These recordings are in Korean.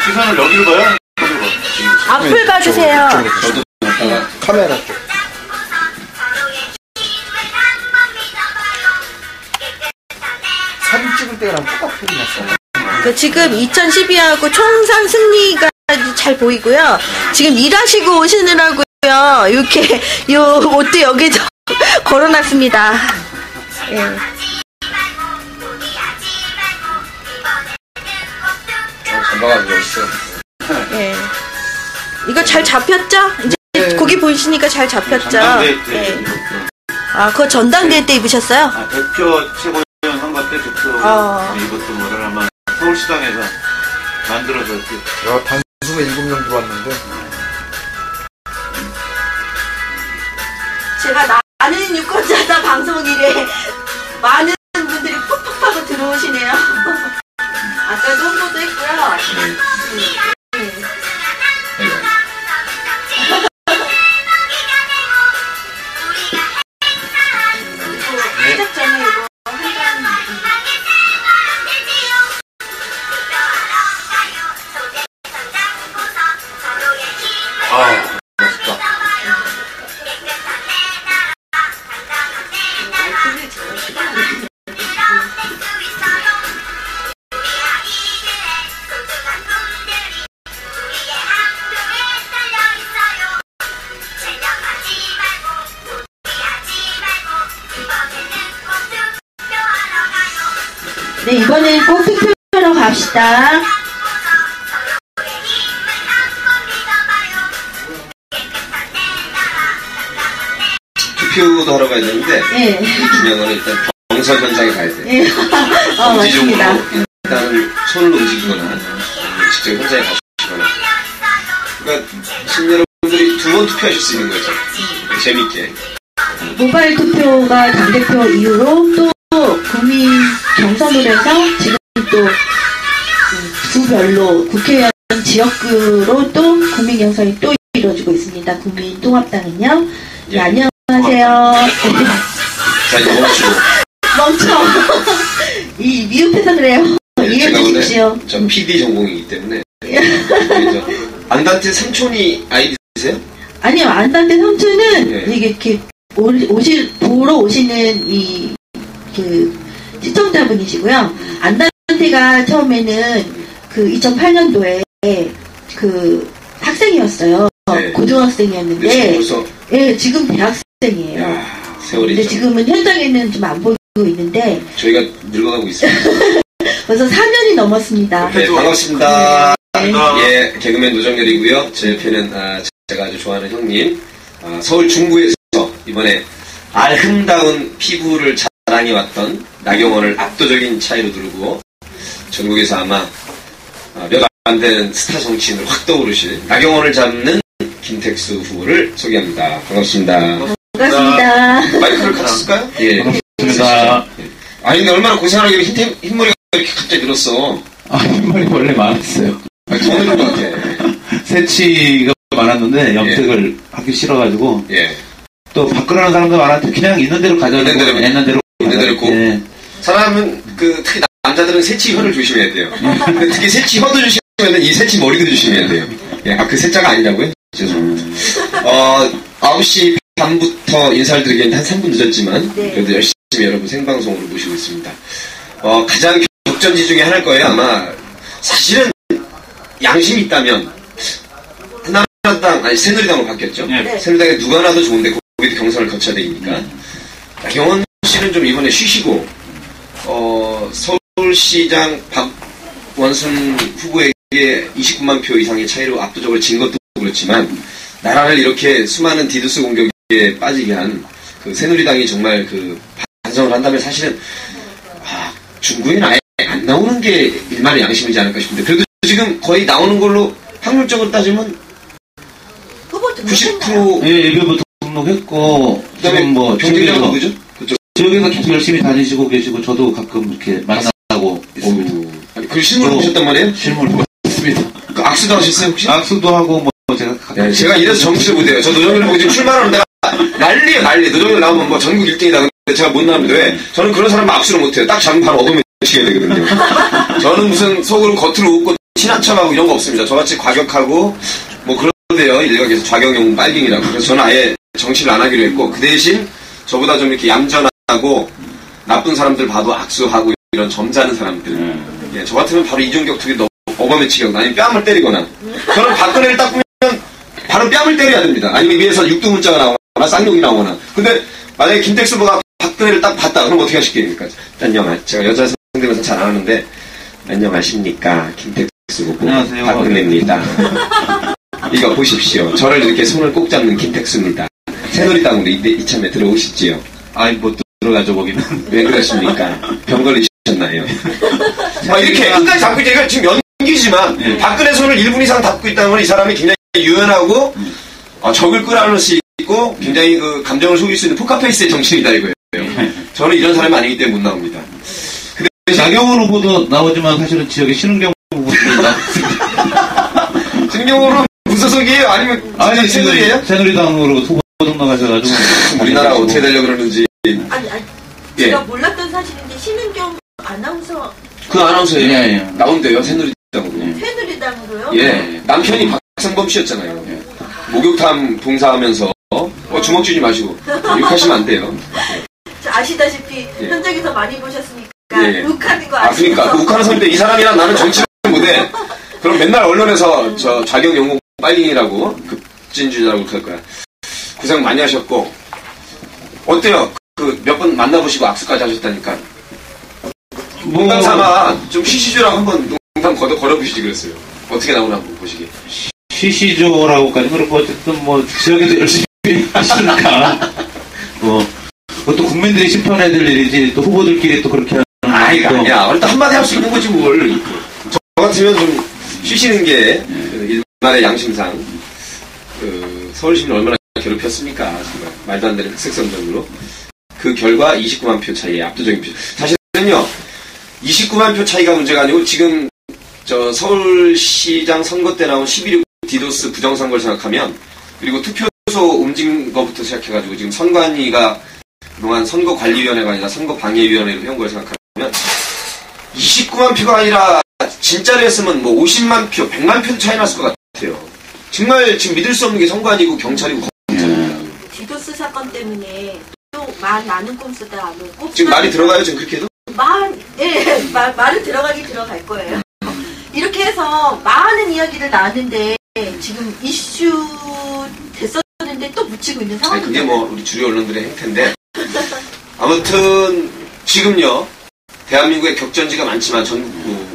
시선을 여기로 봐요? 앞을 봐주세요. 저도 카메라 쪽. 사진 찍을 때랑 똑같은 났어요. 지금 2012하고 총선 승리가 잘 보이고요. 지금 일하시고 오시느라고요. 이렇게 요 옷도 여기 걸어놨습니다. 예. 전방아주 멋있어요. 예. 이거 잘 잡혔죠? 이제 고기 보이시니까 잘 잡혔죠? 전당대 때. 예. 아, 그거 전당대 때 입으셨어요? 아, 대표 최고위원 선거 때 대표 이것도 뭐를 아마 서울시당에서 만들어서 이렇게. 야, 단숨에 7명 들어왔는데. 제가 나는 유권자다 방송 일에 많은 분들이 푹푹 하고 들어오시네요. 아까도 홍보도 했고요. 시작 전에 이거 한잔. 아, 멋있다. 네, 이번엔 꼭 투표하러 갑시다. 투표도 하러 가야 되는데, 네. 중요한 건 일단 경선 현장에 가야 돼요. 네. 맞습니다. 일단 손을 움직이거나, 직접 현장에 가시거나. 그러니까, 시민여러분들이 2번 투표하실 수 있는 거죠. 재밌게. 모바일 투표가 당대표 이후로 또 국민 경선을 해서 지금 또 부별로 국회의원 지역구로 또 국민 경선이 또 이루어지고 있습니다. 국민통합당은요. 네, 안녕하세요. 자, 이제 멈춰. 이 미흡해서 그래요. 이해해 주십시오. 전 PD 전공이기 때문에. 안단테 삼촌이 아이디세요? 아니요, 안단테 삼촌은 이게 이렇게 보러 오시는 시청자분이시고요. 안단테가 처음에는 2008년도에 학생이었어요. 네. 고등학생이었는데, 예, 지금 대학생이에요. 세월이. 근데 지금은 현장에는 좀 안 보이고 있는데, 저희가 늙어가고 있습니다. 벌써 4년이 넘었습니다. 네, 반갑습니다. 네. 예, 개그맨 노정열이고요. 제 옆에는 제가 아주 좋아하는 형님, 서울 중구에서 이번에 아름다운 피부를 자랑해왔던 나경원을 압도적인 차이로 누르고 전국에서 아마 몇 안 되는 스타 정치인으로 확 떠오르실 나경원을 잡는 김택수 후보를 소개합니다. 반갑습니다. 반갑습니다. 마이크를 같이 쓸까요? 예. 반갑습니다. 아니, 근데 얼마나 고생하게 흰머리가 이렇게 갑자기 늘었어. 흰머리 원래 많았어요. 더 늘은 것 같아. 새치가 많았는데 염색을 하기 싫어가지고 예. 또 바꾸라는 사람도 많았는데 그냥 있는 대로 가져가고 있는 대로 있고. 예. 사람은 특히 남자들은 새치 혀를 조심해야 돼요. 근데 특히 새치 혀도 조심해야 되는 이 새치 머리도 조심해야 돼요. 예, 그 새자가 아니라고요? 죄송합니다. 9시 반부터 인사를 드리기에는 한 3분 늦었지만 그래도 열심히 여러분 생방송으로 모시고 있습니다. 가장 격전지 중에 하나일 거예요. 아마 사실은 양심이 있다면 하나당 아니 새누리당으로 바뀌었죠. 네. 새누리당에 누가 나도 좋은데 거기도 경선을 거쳐야 되니까 나경원 씨는 좀 이번에 쉬시고 서울시장 박원순 후보에게 29만 표 이상의 차이로 압도적으로 진 것도 그렇지만 나라를 이렇게 수많은 디도스 공격에 빠지게 한 새누리당이 정말 반성을 한다면 사실은 중구에는 아예 안 나오는 게 일말의 양심이지 않을까 싶은데 그래도 지금 거의 나오는 걸로 확률적으로 따지면 90% 예, 예비후보 등록했고 그다음에 지금 경쟁자가 누구죠? 지역에서 계속 열심히 다니시고 계시고 저도 가끔 이렇게 만나고 있습니다. 아니, 그 실물을 보셨단 말이에요? 실물 보셨습니다. 그 악수도 하셨어요 혹시? 악수도 하고 제가 가끔 제가 이래서 정치를 못해요. 저 노정열 보고 지금 출마하는 데가 난리예요 난리. 노정열 나오면 전국 1등이다. 근데 제가 못 나옵니다. 왜? 저는 그런 사람 악수를 못해요. 딱 잡으면 바로 얻으면 치게 되거든요. 저는 무슨 속으로 겉으로 웃고 친한 척하고 이런 거 없습니다. 저같이 과격하고 뭐 그런데요. 일각에서 좌경영 빨갱이라고. 그래서 저는 아예 정치를 안 하기로 했고 그 대신 저보다 좀 이렇게 얌전하고 나쁜 사람들 봐도 악수하고 이런 점잖은 사람들. 예, 저 같으면 바로 이종격 투기 어버매치기 아니면 뺨을 때리거나. 저는 박근혜를 딱 보면 바로 뺨을 때려야 됩니다. 아니면 위에서 육두문자가 나오거나 쌍욕이 나오거나. 근데 만약에 김택수 후보가 박근혜를 딱 봤다. 그럼 어떻게 하실게요? 제가 여자 상대면서 잘 안 하는데 안녕하십니까. 김택수 후보 박근혜입니다. 이거 보십시오. 저를 이렇게 손을 꼭 잡는 김택수입니다. 새누리당으로 이참에 들어오시지요. 아니, 못 들어가죠, 거기는. 왜 그러십니까? 병 걸리셨나요? 이렇게 끝까지 잡고 있으니까 지금 연기지만 박근혜 손을 1분 이상 잡고 있다는 건 이 사람이 굉장히 유연하고 적을 끌어안을 수 있고 굉장히 그 감정을 속일 수 있는 포카페이스의 정신이다 이거예요. 저는 이런 사람이 아니기 때문에 못 나옵니다. 나경원 후보도 나오지만 사실은 지역에 신은경 후보도 나왔습니다. 신은경으로 무소속이에요? 아니면 새누리예요? 새누리당으로 후보 등록하셔가지고 우리나라 어떻게 되려고 그러는지. 아니 제가 몰랐던 사실인데 신은경 아나운서 그 아나운서예요? 예. 나온대요 새누리당으로. 새누리당으로요? 예. 남편이 박상범 씨였잖아요. 목욕탕 봉사하면서 주먹 쥐지 마시고 욕하시면 안 돼요. 아시다시피 현장에서 많이 보셨으니까 욱하는 거 아시죠? 그러니까 그 욱하는 사람인데 이 사람이랑 나는 정치를 못해. 그럼 맨날 언론에서 저 좌경 영웅 빨갱이라고 급진주자라고 그럴 거야. 고생 많이 하셨고 어때요? 그 몇 번 만나보시고 악수까지 하셨다니까. 농담 삼아 좀 쉬시죠라고 한번 농담 걸어보시지 그랬어요. 어떻게 나오나 한번 보시게. 쉬시죠라고까지 그렇고 어쨌든 뭐 지역에서 열심히 하시니까 또 국민들이 심판해야 될 일이지 또 후보들끼리 또 그렇게 하는 이거 아니야. 일단 한마디 할 수 있는 거지 뭘. 저 같으면 좀 쉬시는 게 일반의 양심상 서울시민을 얼마나 괴롭혔습니까? 정말 말도 안 되는 흑색선전으로 그 결과 29만 표 차이에 압도적인 표. 사실은요 29만 표 차이가 문제가 아니고 지금 저 서울시장 선거 때 나온 11.19 디도스 부정선거를 생각하면 그리고 투표소 움직인 것부터 시작해가지고 지금 선관위가 그동안 선거관리위원회가 아니라 선거방해위원회로 해온 걸 생각하면 29만 표가 아니라 진짜로 했으면 뭐 50만 표, 100만 표 차이 났을 것 같아요. 정말 지금 믿을 수 없는 게 선관위고 경찰이고 검찰입니다. 디도스 사건 때문에 또 말 나는 꿈 쓰다 꼭 지금 말이 들어가요? 지금 그렇게 해도? 말은 들어갈 거예요. 이렇게 해서 많은 이야기를 나왔는데 지금 이슈 됐었는데 또 묻히고 있는 상황이에요. 그게 뭐 우리 주류 언론들의 행태인데 아무튼 지금요 대한민국의 격전지가 많지만 전국구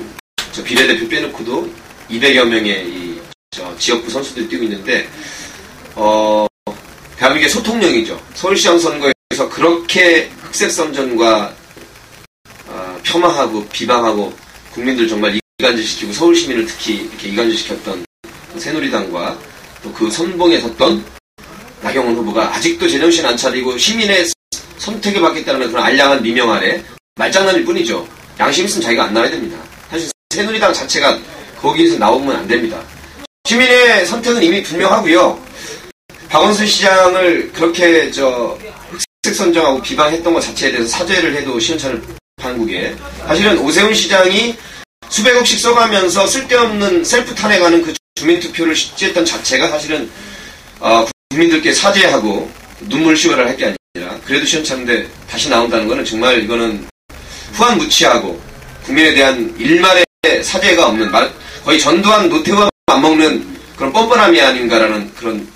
저 비례대표 빼놓고도 200여 명의 저 지역구 선수들이 뛰고 있는데 대한민국의 소통령이죠. 서울시장 선거에서 그렇게 흑색선전과 폄하하고 비방하고 국민들 정말 이간질시키고 서울시민을 특히 이렇게 이간질시켰던 새누리당과 또 그 선봉에 섰던 나경원 후보가 아직도 제정신 안 차리고 시민의 선택을 받겠다는 그런 알량한 미명 아래 말장난일 뿐이죠. 양심 있으면 자기가 안 나와야 됩니다. 사실 새누리당 자체가 거기에서 나오면 안 됩니다. 시민의 선택은 이미 분명하고요. 박원순 시장을 그렇게 흑색선정하고 비방했던 것 자체에 대해서 사죄를 해도 시원찮을 판국에 사실은 오세훈 시장이 수백억씩 써가면서 쓸데없는 셀프 탄핵하는 그 주민투표를 실시했던 자체가 사실은 국민들께 사죄하고 눈물 쉬어라 할 게 아니라 그래도 시원찮은데 다시 나온다는 거는 정말 이거는 후한무치하고 국민에 대한 일말의 사죄가 없는 거의 전두환 노태우와 맞먹는 그런 뻔뻔함이 아닌가라는 그런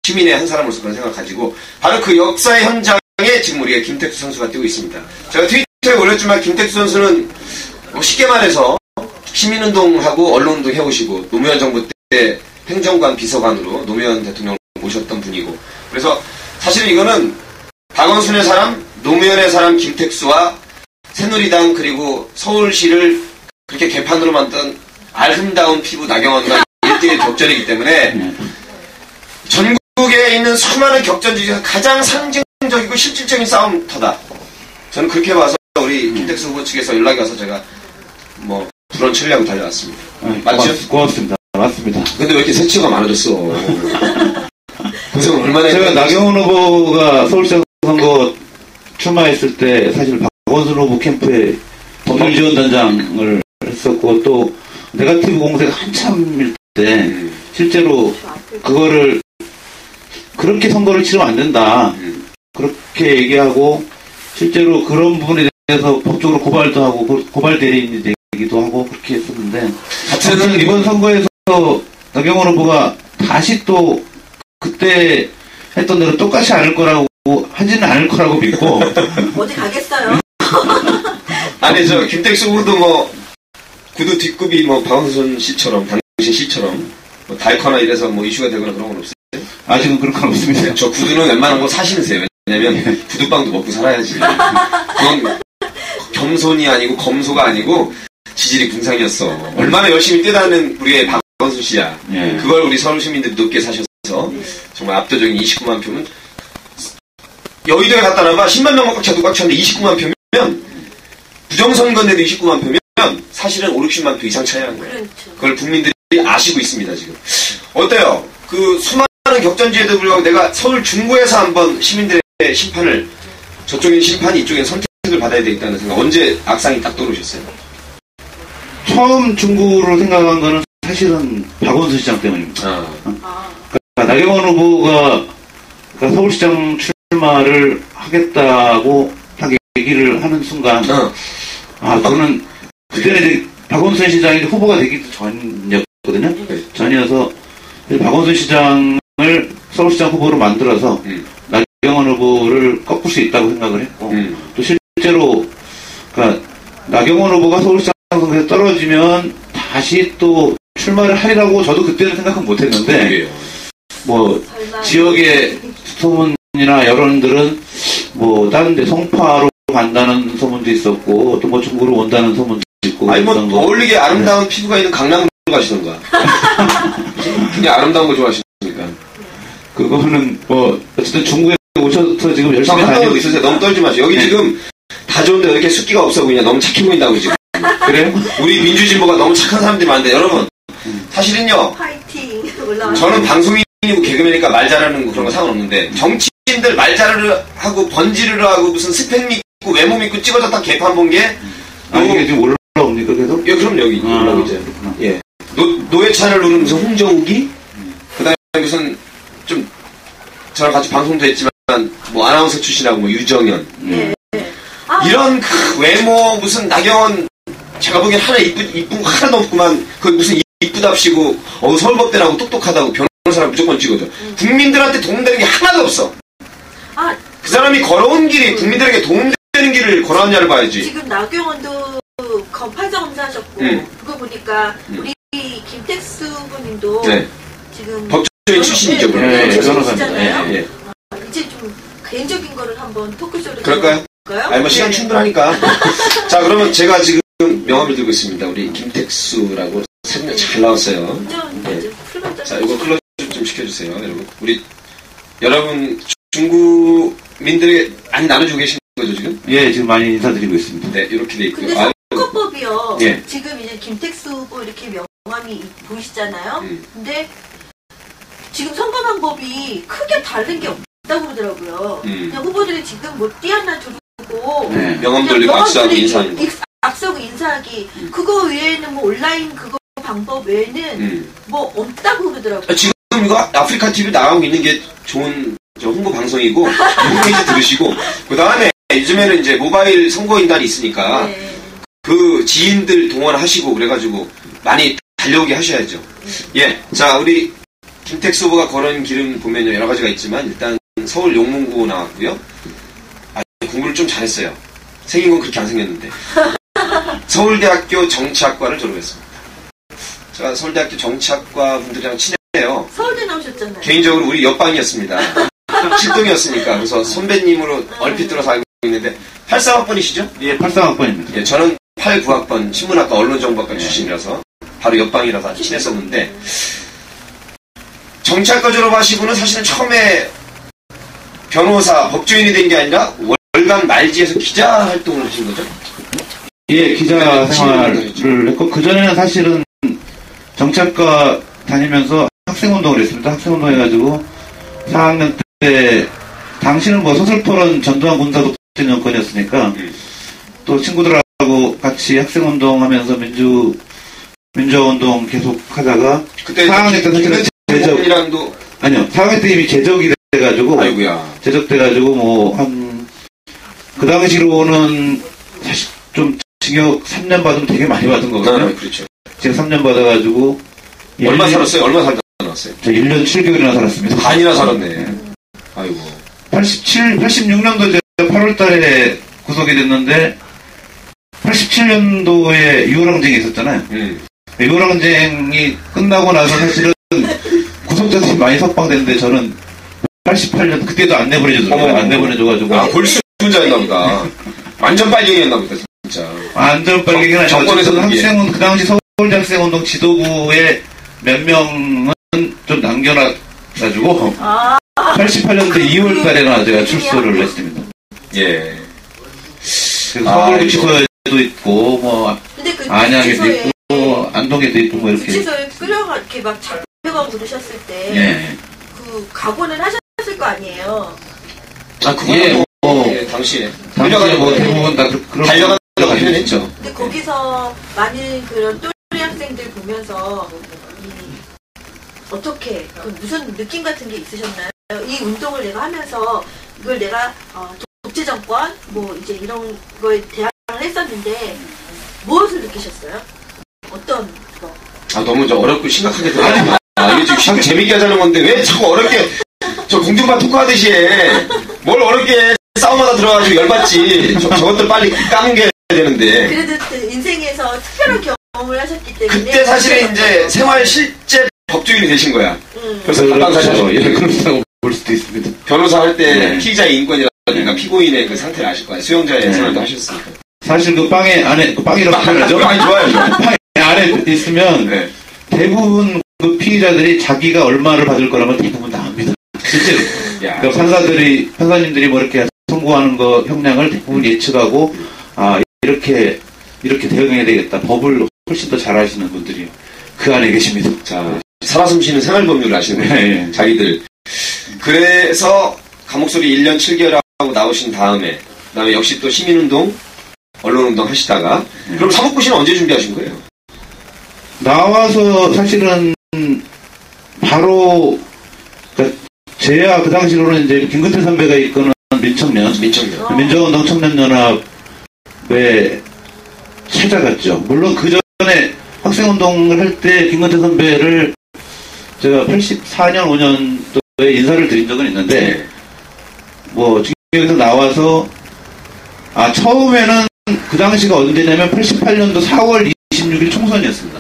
시민의 한 사람으로서 그런 생각을 가지고 바로 그 역사의 현장에 지금 우리가 김택수 선수가 뛰고 있습니다. 제가 트위터에 올렸지만 김택수 선수는 쉽게 말해서 시민운동하고 언론운동 해오시고 노무현 정부 때 행정관 비서관으로 노무현 대통령을 모셨던 분이고 그래서 사실은 이거는 박원순의 사람, 노무현의 사람 김택수와 새누리당 그리고 서울시를 그렇게 개판으로 만든 아름다운 피부 나경원과 1대1 격전이기 때문에 전국에 있는 수많은 격전지 중에서 가장 상징적이고 실질적인 싸움터다. 저는 그렇게 봐서 우리 김택수 후보 측에서 연락이 와서 제가 뭐 불원 처리하고 달려왔습니다. 맞죠? 고맙습니다. 맞습니다. 근데 왜 이렇게 새치가 많아졌어? 고생을 얼마나 제가 나경원 후보가 서울시장 선거 출마했을 때 사실 박원순 후보 캠프에 법률지원단장을 했었고 또 네거티브 공세가 한참일 때 실제로 그거를 그렇게 선거를 치르면 안 된다. 그렇게 얘기하고 실제로 그런 부분에 대해서 법적으로 고발도 하고 고발 대리인이 되기도 하고 그렇게 했었는데 하여튼 이번 선거에서 나경원 후보가 다시 또 그때 했던 대로 똑같이 않을 거라고 하지는 않을 거라고 믿고 어디 가겠어요? 아니 저 김택수 후보도 뭐 구두 뒷굽이 뭐 박원순 씨처럼 당신 씨처럼 뭐 닳거나 이래서 뭐 이슈가 되거나 그런 건 없어요? 아직은 그런 건 없습니다. 저 구두는 웬만한 거 사시는세요. 왜냐면 구두빵도 먹고 살아야지. 그건 겸손이 아니고 검소가 아니고 지질이 궁상이었어. 얼마나 열심히 뛰다는 우리의 박원순 씨야. 예. 그걸 우리 서울 시민들이 높게 사셔서 정말 압도적인 29만 표면 여의도에 갖다 놔봐 10만 명 꽉 찼는데 29만 표면 부정선거인데도 29만 표면 사실은 5, 60만 표 이상 차이라는 거예요. 그렇죠. 그걸 국민들이 아시고 있습니다 지금. 어때요? 그 수많은 격전지에도 불구하고 내가 서울 중구에서 한번 시민들의 심판을 저쪽엔 심판이 이쪽엔 선택을 받아야 되겠다는 생각 언제 악상이 딱 떠오르셨어요? 처음 중구로 생각한 거는 사실은 박원순 시장 때문입니다. 그러니까 나경원 후보가 그러니까 서울시장 출마를 하겠다고 딱 얘기를 하는 순간 저는 그때는 이제 박원순 시장이 후보가 되기도 전이었거든요. 전이어서 박원순 시장을 서울시장 후보로 만들어서 나경원 후보를 꺾을 수 있다고 생각을 했고 또 실제로 그러니까 나경원 후보가 서울시장 선거에 떨어지면 다시 또 출마를 하리라고 저도 그때는 생각은 못했는데 뭐 지역의 소문이나 여론들은 뭐 다른 데 성파로 간다는 소문도 있었고 또 뭐 중구로 온다는 소문도 있고 아니 뭐 어울리게 아름다운 피부가 있는 강남으로 가시던가 그냥 아름다운 거 좋아하시니까 그거는 뭐 어쨌든 중구에 오셔서 지금 열심히 다니고 있으세요. 너무 떨지 마세요. 여기 지금 다 좋은데 왜 이렇게 숫기가 없어 보이냐. 너무 착해 보인다고 지금. 그래요? 우리 민주진보가 너무 착한 사람들이 많은데 여러분 사실은요 파이팅 올라와. 저는 방송인이고 개그맨이니까 말 잘하는 거 그런 거 상관없는데 정치인들 말 잘을 하고 번지르르 하고 무슨 스펙 믿고 외모 믿고 찍어졌다 개판 본 게 이게 지금 올라옵니까 계속? 예, 그럼 여기 올라오고 있죠. 예. 노회찬을 누르는 무슨 홍정욱이 그다음에 무슨 좀 저랑 같이 방송도 했지만 뭐 아나운서 출신하고 뭐 유정현 이런 그 외모 무슨 나경원 제가 보기엔 하나 이쁜 거 하나도 없구만 그 무슨 이쁘답시고 서울법대라고 똑똑하다고 변호사랑 무조건 찍어줘. 국민들한테 도움되는 게 하나도 없어. 그 사람이 걸어온 길이 국민들에게 도움되는 길을 걸어왔냐를 봐야지. 지금 나경원도 검팔자 검사하셨고 그거 보니까 우리 김택수 후보님도 지금 법조인 출신이죠. 변호사잖아요. 이제 좀 개인적인 거를 한번 토크쇼로 그럴까요? 아니 뭐 시간 충분하니까. 자 그러면 제가 지금 명함을 들고 있습니다. 우리 김택수라고 사진이 잘 나왔어요. 자 이거 클로즈 좀 시켜주세요, 여러분. 여러분 중구민들에게 많이 나눠주고 계신 거죠 지금? 예, 지금 많이 인사드리고 있습니다. 네, 이렇게 돼 있고요. 근데 선거법이요. 예. 지금 이제 김택수 후보 이렇게 명함이 보이시잖아요. 근데 지금 선거 방법이 크게 다른 게 없다고 그러더라고요. 그냥 후보들이 지금 뭐 띠 하나 두르고 명함 돌리고 악수하고 인사하는 거. 악수하고 인사하기 그거 외에는 뭐 온라인 그거 방법 외에는 뭐 없다고 그러더라고요. 지금 이거 아프리카 TV 나가고 있는 게 좋은 홍보 방송이고 홈페이지 들으시고 그 다음에 요즘에는 이제 모바일 선거인단이 있으니까 그 지인들 동원하시고 그래가지고 많이 달려오게 하셔야죠. 예, 자 우리 김택수 후보가 걸은 길은 보면요 여러 가지가 있지만 일단 서울 용문고 나왔고요. 공부를 좀 잘했어요. 생긴 건 그렇게 안 생겼는데 서울대학교 정치학과를 졸업했습니다. 제가 서울대학교 정치학과 분들이랑 친해요. 서울대 나오셨잖아요. 개인적으로 우리 옆방이었습니다. 실동이었으니까 그래서 선배님으로 얼핏 들어서 알고 있는데 83학번이시죠? 예, 83학번입니다. 예, 저는 89학번 신문학과 언론정보학과 출신이라서 바로 옆방이라서 아주 친했었는데 정치학과 졸업하시고는 사실은 처음에 변호사, 법조인이 된 게 아니라 월간 말지에서 기자 활동을 하신 거죠? 예, 기자 생활을 했고 그전에는 사실은 정치학과 다니면서 학생운동을 했습니다. 학생운동 해가지고 4학년 때 당시는 뭐 서술토론 전두환 군사독재 정권이었으니까 또 친구들하고 같이 학생운동 하면서 민주화운동 계속 하다가 그때 4학년 때 사실은 제적이랑도 아니요 4학년 때 이미 제적이 돼가지고 아이고야 제적돼가지고 뭐 한 그 당시로는 사실 좀 징역 3년 받으면 되게 많이 받은 거거든요. 그렇죠. 제가 3년 받아가지고 얼마 살았어요? 얼마 살다 나왔어요? 저 1년 7개월이나 살았습니다. 반이나 살았네. 아이고. 86년도 제가 8월 달에 구속이 됐는데 87년도에 유월항쟁이 있었잖아요. 유월항쟁이 끝나고 나서 사실은 구속자들이 많이 석방됐는데 저는 88년 그때도 안 내보내줬어요. 안 내보내줘가지고. 아, 볼수자였나 보다. 완전 빨갱이였나 보다 진짜. 완전 빨갱이는 아니고 정권에서 학생운 그 당시 서울대학생운동 지도부에 몇 명은 좀 남겨놔가지고 88년도 2월 달에나 제가 출소를 했습니다. 예. 서울구치소에도 있고 뭐 근데 그 안양에도 있고 안동에도 있고 뭐 이렇게 구치소에 끌려가 이렇게 막 잡혀가고 그러셨을 때 예. 그 각오는 하셨을 거 아니에요. 아 그거 예, 예, 당시에 뭐 대부분 다 그런 달려가다가 표현했죠. 근데 거기서 많은 그런 또래 학생들 보면서 어떻게 무슨 느낌 같은 게 있으셨나요? 이 운동을 내가 하면서 이걸 내가 독재 정권 뭐 이제 이런 거에 대항을 했었는데 무엇을 느끼셨어요? 어떤 거? 아 너무 저 어렵고 심각하게 들어가지 마. 이게 지금 재밌게 하자는 건데 왜 자꾸 어렵게 저 공중파 토크하듯이 해. 뭘 어렵게 싸움하다 들어가지고 열받지. 저것들 빨리 까먹게 되는데. 그래도 인생에서 특별한 경험을 하셨기 때문에 그때 사실은 이제 생활 실제 법조인이 되신 거야. 그래서 그렇죠. 예, 그렇다고 볼 수도 있습니다. 변호사 할 때 피의자의 인권이라든가 피고인의 그 상태를 아실 거야. 수용자의 생활도 하셨으니까. 사실 그 빵에 안에 그 빵이라고 하죠. 많이 좋아요. 빵 안에 있으면 대부분 그 피의자들이 자기가 얼마를 받을 거라면 대부분 다 압니다. 실제로. 그러니까 판사님들이 뭐 이렇게 선고하는 거 형량을 대부분 예측하고 이렇게 대응해야 되겠다. 법을 훨씬 더 잘 아시는 분들이 그 안에 계십니다. 자, 살아 숨쉬는 생활법률을 아시는 거예요. 자기들. 그래서 감옥소리 1년 7개월 하고 나오신 다음에 역시 또 시민운동, 언론운동 하시다가 그럼 사법고시는 언제 준비하신 거예요? 나와서 사실은 바로 그러니까 제야 그 당시로는 이제 김근태 선배가 이끄는 민청년 민주화운동 청년연합에 찾아갔죠. 물론 그 전에 학생운동을 할 때 김근태 선배를 제가 84년 5년도에 인사를 드린 적은 있는데 뭐 여기서 나와서 처음에는 그 당시가 언제냐면 88년도 4월 26일 총선이었습니다.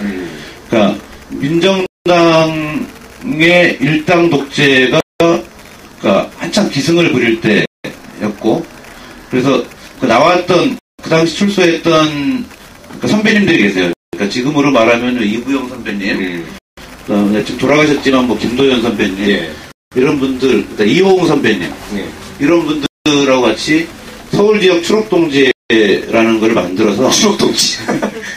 그러니까 민정당의 일당 독재가 그러니까 한참 기승을 부릴 때였고 그래서 그 나왔던 그 당시 출소했던 그 선배님들이 계세요. 그러니까 지금으로 말하면 이부영 선배님, 지금 돌아가셨지만 뭐 김도현 선배님 이런 분들, 그러니까 이호웅 선배님 이런 분들하고 같이 서울 지역 추록동지라는 걸 만들어서 추록동지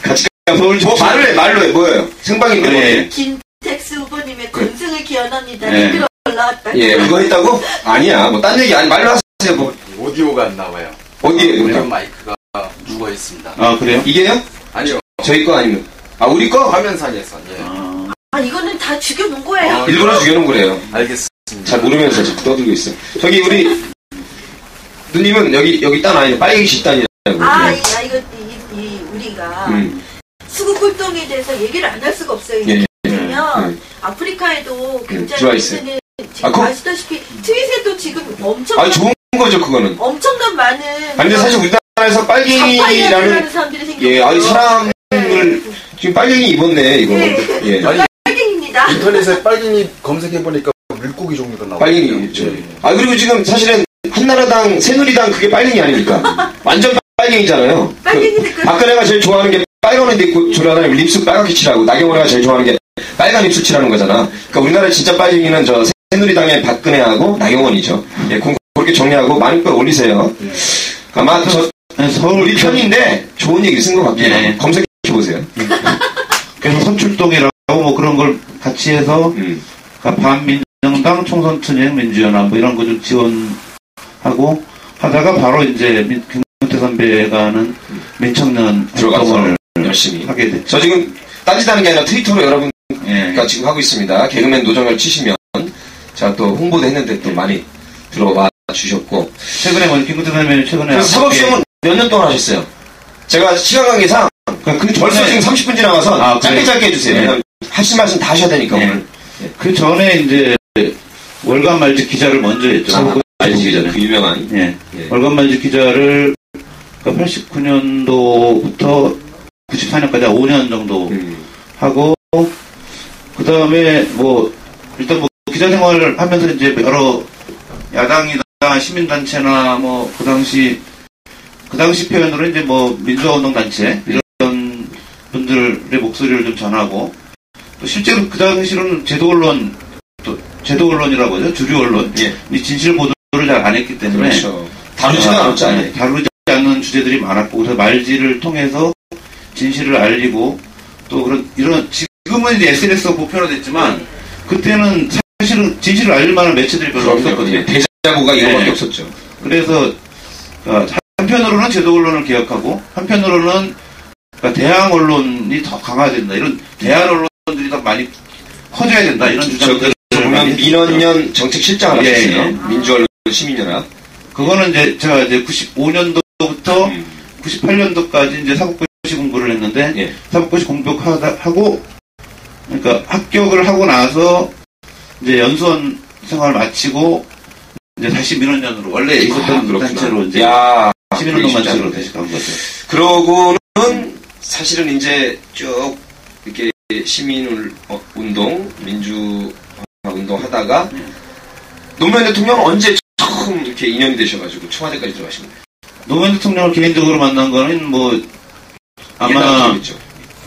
같이 서울 지역 말로 해 뭐예요? 생방인데 김택수 후보님의 건승을 기원합니다. 댓글 올라왔다. 예, 그거 했다고? 아니야, 뭐 딴 얘기 아니 말로 하세요. 뭐 오디오가 안 나와요. 어디에 이런 마이크가 죽어 있습니다. 아 그래요? 이게요? 아니요. 저희 거 아니면 우리 거? 화면상에서. 예. 이거는 다 죽여놓은 거예요. 일부러 죽여놓은 거래요. 알겠습니다. 잘 모르면서 자꾸 떠들고 있어. 저기 우리 누님은 여기 딴 아이는 빨갱이 집단이라고. 이거 우리가 수구 꿀동에 대해서 얘기를 안 할 수가 없어요. 왜냐면 아프리카에도 굉장히 지금 아시다시피 트윗에도 지금 엄청 좋은 거죠 그거는. 엄청난 많은. 근데 사실 우리나라에서 빨갱이라는 사람들이 생겼어요. 사람을 지금 빨갱이 입었네 이거. 예. 빨갱입니다. 인터넷에 빨갱이 검색해보니까 물고기 종류가 나와요. 빨갱이 있죠. 그리고 지금 사실은 한나라당, 새누리당 그게 빨갱이 아닙니까? 완전 빨갱이잖아요. 아까 내가 제일 좋아하는 게 빨간 옷 입고 조라다니면 립스 빨갛게 칠하고 나경원이가 제일 좋아하는 게 빨간 립스 칠하는 거잖아. 그러니까 우리나라의 진짜 빨갱이는 저 새누리당의 박근혜하고 나경원이죠. 예, 그렇게 정리하고 많은 걸 올리세요. 아마 우리 편인데 좋은 얘기 쓴 것 같긴 해요. 검색해보세요. 그래서 선출동이라고 뭐 그런 걸 같이 해서 반민정당 총선투쟁 민주연합 뭐 이런 거 좀 지원하고 하다가 바로 이제 김근태 선배가 하는 민청년 들어가서 열심히 하게 됐죠. 저 지금 딴짓하는 게 아니라 트위터로 여러분과 지금 하고 있습니다. 개그맨 노정열 치시면 제가 또 홍보도 했는데 또 많이 들어와 주셨고 최근에 뭐 김구태 선배님 최근에 그래서 사법시험은 몇 년 동안 하셨어요? 제가 시간 관계상 벌써 지금 30분 지나가서 짧게 해주세요. 왜냐면 하실 말씀 다 하셔야 되니까 오늘. 그 전에 이제 월간 말집 기자를 먼저 했죠. 말집 기자 그 유명한. 월간 말집 기자를 89년도부터 94년까지 5년 정도 하고 그 다음에 뭐 일단 뭐 기자 생활을 하면서 이제 여러 야당이나 시민단체나 뭐 그 당시 표현으로 이제 뭐 민주화운동단체 이런 분들의 목소리를 좀 전하고 또 실제로 그 당시로는 제도언론이라고 하죠. 주류언론 이 진실 보도를 잘 안 했기 때문에 그렇죠. 다루지는 않았잖아요. 다루지 않는 주제들이 많았고 그래서 말지를 통해서 진실을 알리고 또 이런 지금은 이제 SNS가 보편화됐지만 그때는 사실은 진실을 알릴 만한 매체들이 별로 없었거든요. 대자보가 이거밖에 없었죠. 그래서 한편으로는 제도 언론을 개혁하고 한편으로는 대항 언론이 더 강화된다. 이런 대항 언론들이 더 많이 커져야 된다. 이런 주장들을 보면 민원연 정책실장을 하셨어요. 민주언론 시민연합. 그거는 이제 제가 이제 95년도부터 98년도까지 이제 사법고시 공부를 했는데 사법고시 공부하고 그러니까 합격을 하고 나서 이제 연수원 생활을 마치고 이제 다시 민원연으로 원래 있었던 단체로 이제 시민운동 단체로 다시 간 거죠. 그러고는 사실은 이제 쭉 이렇게 시민운동, 민주운동 하다가 노무현 대통령 언제 처음 이렇게 인연이 되셔가지고 청와대까지 들어가신 거예요? 노무현 대통령을 개인적으로 만난 거는 뭐 아마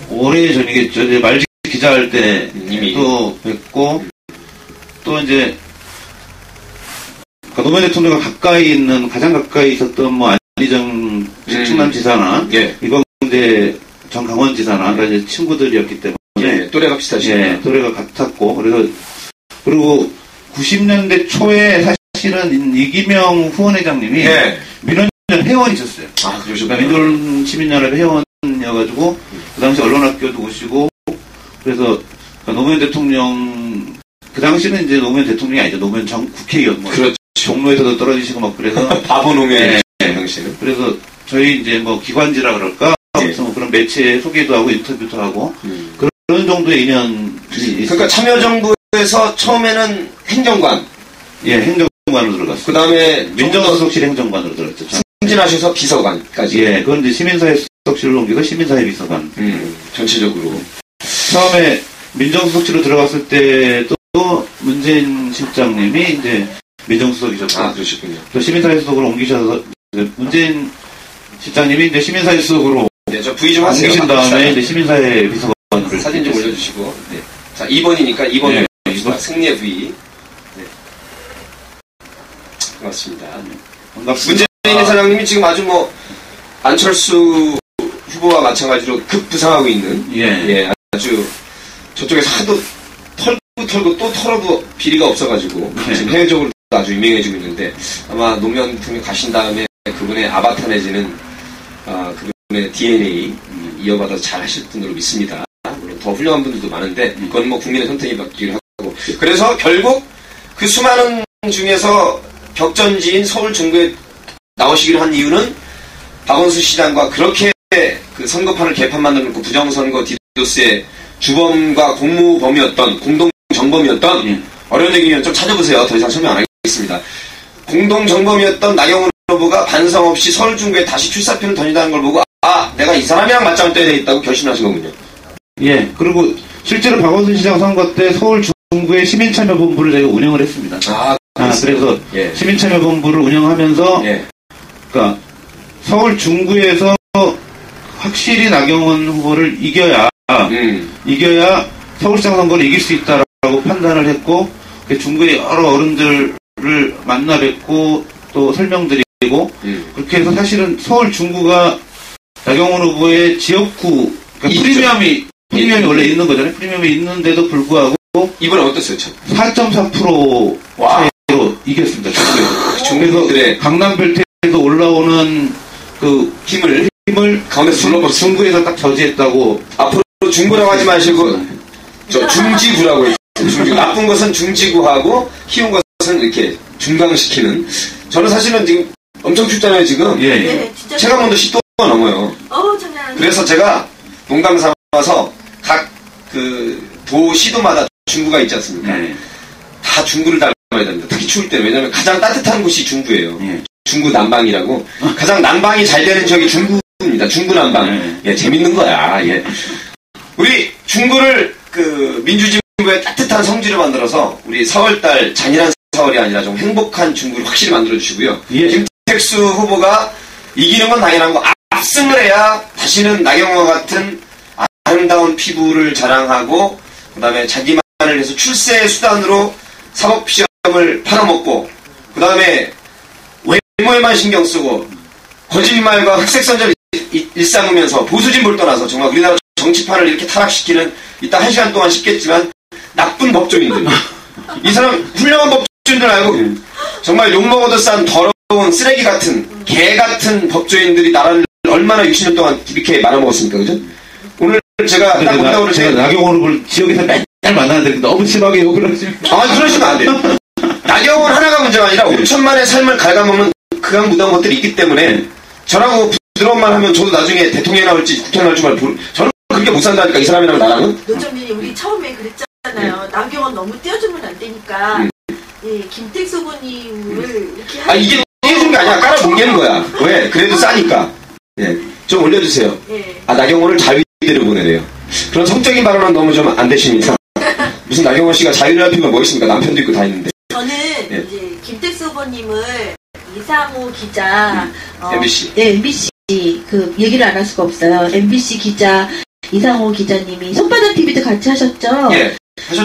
오래 전이겠죠. 이제 말지 기자할 때 이미 또 뵙고 또 이제 노무현 대통령과 가장 가까이 있었던 뭐 안희정 충남지사나 이광재 전 강원지사나 이제 친구들이었기 때문에 또래가 비슷하시네요. 또래가 같았고 그리고 90년대 초에 사실은 이기명 후원회장님이 민원연 회원이셨어요. 그러셨구나. 민주언론 시민연합 회원이어가지고 그 당시 언론학교도 오시고 그래서 노무현 대통령 그 당시는 이제 노무현 대통령이 아니죠. 노무현 전 국회의원 그렇죠. 종로에서도 떨어지시고 막 그래서 바보 노무현 당시는. 그래서 저희 이제 뭐 기관지라 그럴까 뭐 그런 매체 소개도 하고 인터뷰도 하고 그런 정도의 인연이 그러니까 참여정부에서 처음에는 행정관 행정관으로 들어갔어요. 그 다음에 민정수석실 행정관으로 들어갔죠. 승진하셔서 비서관까지. 그건 이제 시민사회수석실로 옮겨서 시민사회 비서관. 전체적으로. 처음에 민정수석실로 들어갔을 때도 문재인 실장님이 이제 민정수석이셨고. 그러셨군요. 또 시민사회수석으로 옮기셔서 문재인 실장님이 이제 시민사회수석으로 저 V 좀 하세요. 옮기신 다음에 이제 시민사회 비서관으로 사진 좀 올려주시고. 자, 2번이니까 2번으로 승리의 V. 반갑습니다. 문재인 사장님이 지금 아주 뭐 안철수 후보와 마찬가지로 급부상하고 있는 아주 저쪽에서 하도 털고 또 털어도 비리가 없어가지고 지금 해외적으로 아주 유명해지고 있는데 아마 노무현 대통령 가신 다음에 그분의 아바타 내지는 그분의 DNA 이어받아서 잘 하실 분으로 믿습니다. 물론 더 훌륭한 분들도 많은데 그건 뭐 국민의 선택이 받기를 하고 그래서 결국 그 수많은 중에서 격전지인 서울 중구에 나오시기로 한 이유는 박원순 시장과 그렇게 그 선거판을 개판 만들어놓고 부정선거 디도스의 주범과 공무범이었던 공동정범이었던 어려운 얘기는 좀 찾아보세요. 더 이상 설명 안 하겠습니다. 공동정범이었던 나경원 후보가 반성 없이 서울 중구에 다시 출사표를 던진다는 걸 보고 내가 이 사람이랑 맞짱을 떠야 되겠다고 결심하신 거군요. 그리고 실제로 박원순 시장 선거 때 서울 중구의 시민참여본부를 저희가 운영을 했습니다. 그래서 시민참여본부를 운영하면서 그러니까 서울 중구에서 확실히 나경원 후보를 이겨야 서울시장 선거를 이길 수 있다라고 판단을 했고 중구의 여러 어른들을 만나 뵙고 또 설명드리고 그렇게 해서 사실은 서울 중구가 나경원 후보의 지역구 그러니까 프리미엄이 원래 있는 거잖아요. 프리미엄이 있는데도 불구하고 이번에 어땠어요? 4.4% 차이로 이겼습니다. 중구에서 강남벨트에서 올라오는 그 힘을 가운데서 중구에서 딱 저지했다고 앞으로 중구라고 하지 마시고 저 중지구라고 해요. 중지구. 나쁜 것은 중지구하고 쉬운 것은 이렇게 중강시키는. 저는 사실은 지금 엄청 춥잖아요 지금. 예. 네, 진짜. 체감온도 10도가 넘어요. 장난 아니에요. 그래서 제가 농담 삼아서 각 그 도시도마다 중구가 있지 않습니까? 네. 다 중구를 닮아야 됩니다. 특히 추울 때는. 왜냐면 가장 따뜻한 곳이 중구예요. 예. 중구 난방이라고. 가장 난방이 잘 되는 지역이 중구입니다. 중구 난방. 예, 재밌는 거야. 예. 우리 중구를 그 민주진보의 따뜻한 성지를 만들어서 우리 4월달 잔인한 4월이 아니라 좀 행복한 중구를 확실히 만들어 주시고요. 예. 김택수 후보가 이기는 건 당연한 거. 압승을 해야 다시는 나경원 같은 아름다운 피부를 자랑하고 그다음에 자기만을 해서 출세의 수단으로 사법시험을 팔아먹고 그다음에 외모에만 신경 쓰고 거짓말과 흑색선전을 일삼으면서 보수진보를 떠나서 정말 우리나라 정치판을 이렇게 타락시키는 이따 1시간 동안 씹겠지만 나쁜 법조인들. 이 사람 훌륭한 법조인들 알고 정말 욕먹어도 싼 더러운 쓰레기 같은 개 같은 법조인들이 나라를 얼마나 60년 동안 이렇게 말아먹었습니까? 그죠? 오늘 제가 딱 본다고 제가 나경원 후보를 지역에서 맨날 만나는데 너무 심하게 욕을 하시면 그러시면 안 돼요. 나경원 하나가 문제가 아니라 5천만의 삶을 갉아먹는 그간 무다운 것들이 있기 때문에 저라고 부드러운 말 하면 저도 나중에 대통령이 나올지 국회에 나올지 저는 그렇게 못 산다니까 이 사람이랑 나랑은. 노정민이 우리 처음에 그랬잖아요. 나경원 너무 띄워주면 안 되니까 예, 김택수 후보님을 이렇게 이게 띄워준 게 아니야. 깔아 뭉개는 거야. 왜? 그래도 싸니까. 예. 좀 올려주세요. 예. 나경원을 자유대로 보내래요. 그런 성적인 발언은 너무 좀 안 되십니다. 무슨 나경원 씨가 자유를 할 필요가 뭐 있습니까? 남편도 있고 다 있는데. 저는 예. 이제 김택수 후보님을 이상호 기자 MBC. 네, MBC 그 얘기를 안 할 수가 없어요. MBC 기자 이상호 기자님이 손바닥 TV도 같이 하셨죠? 예.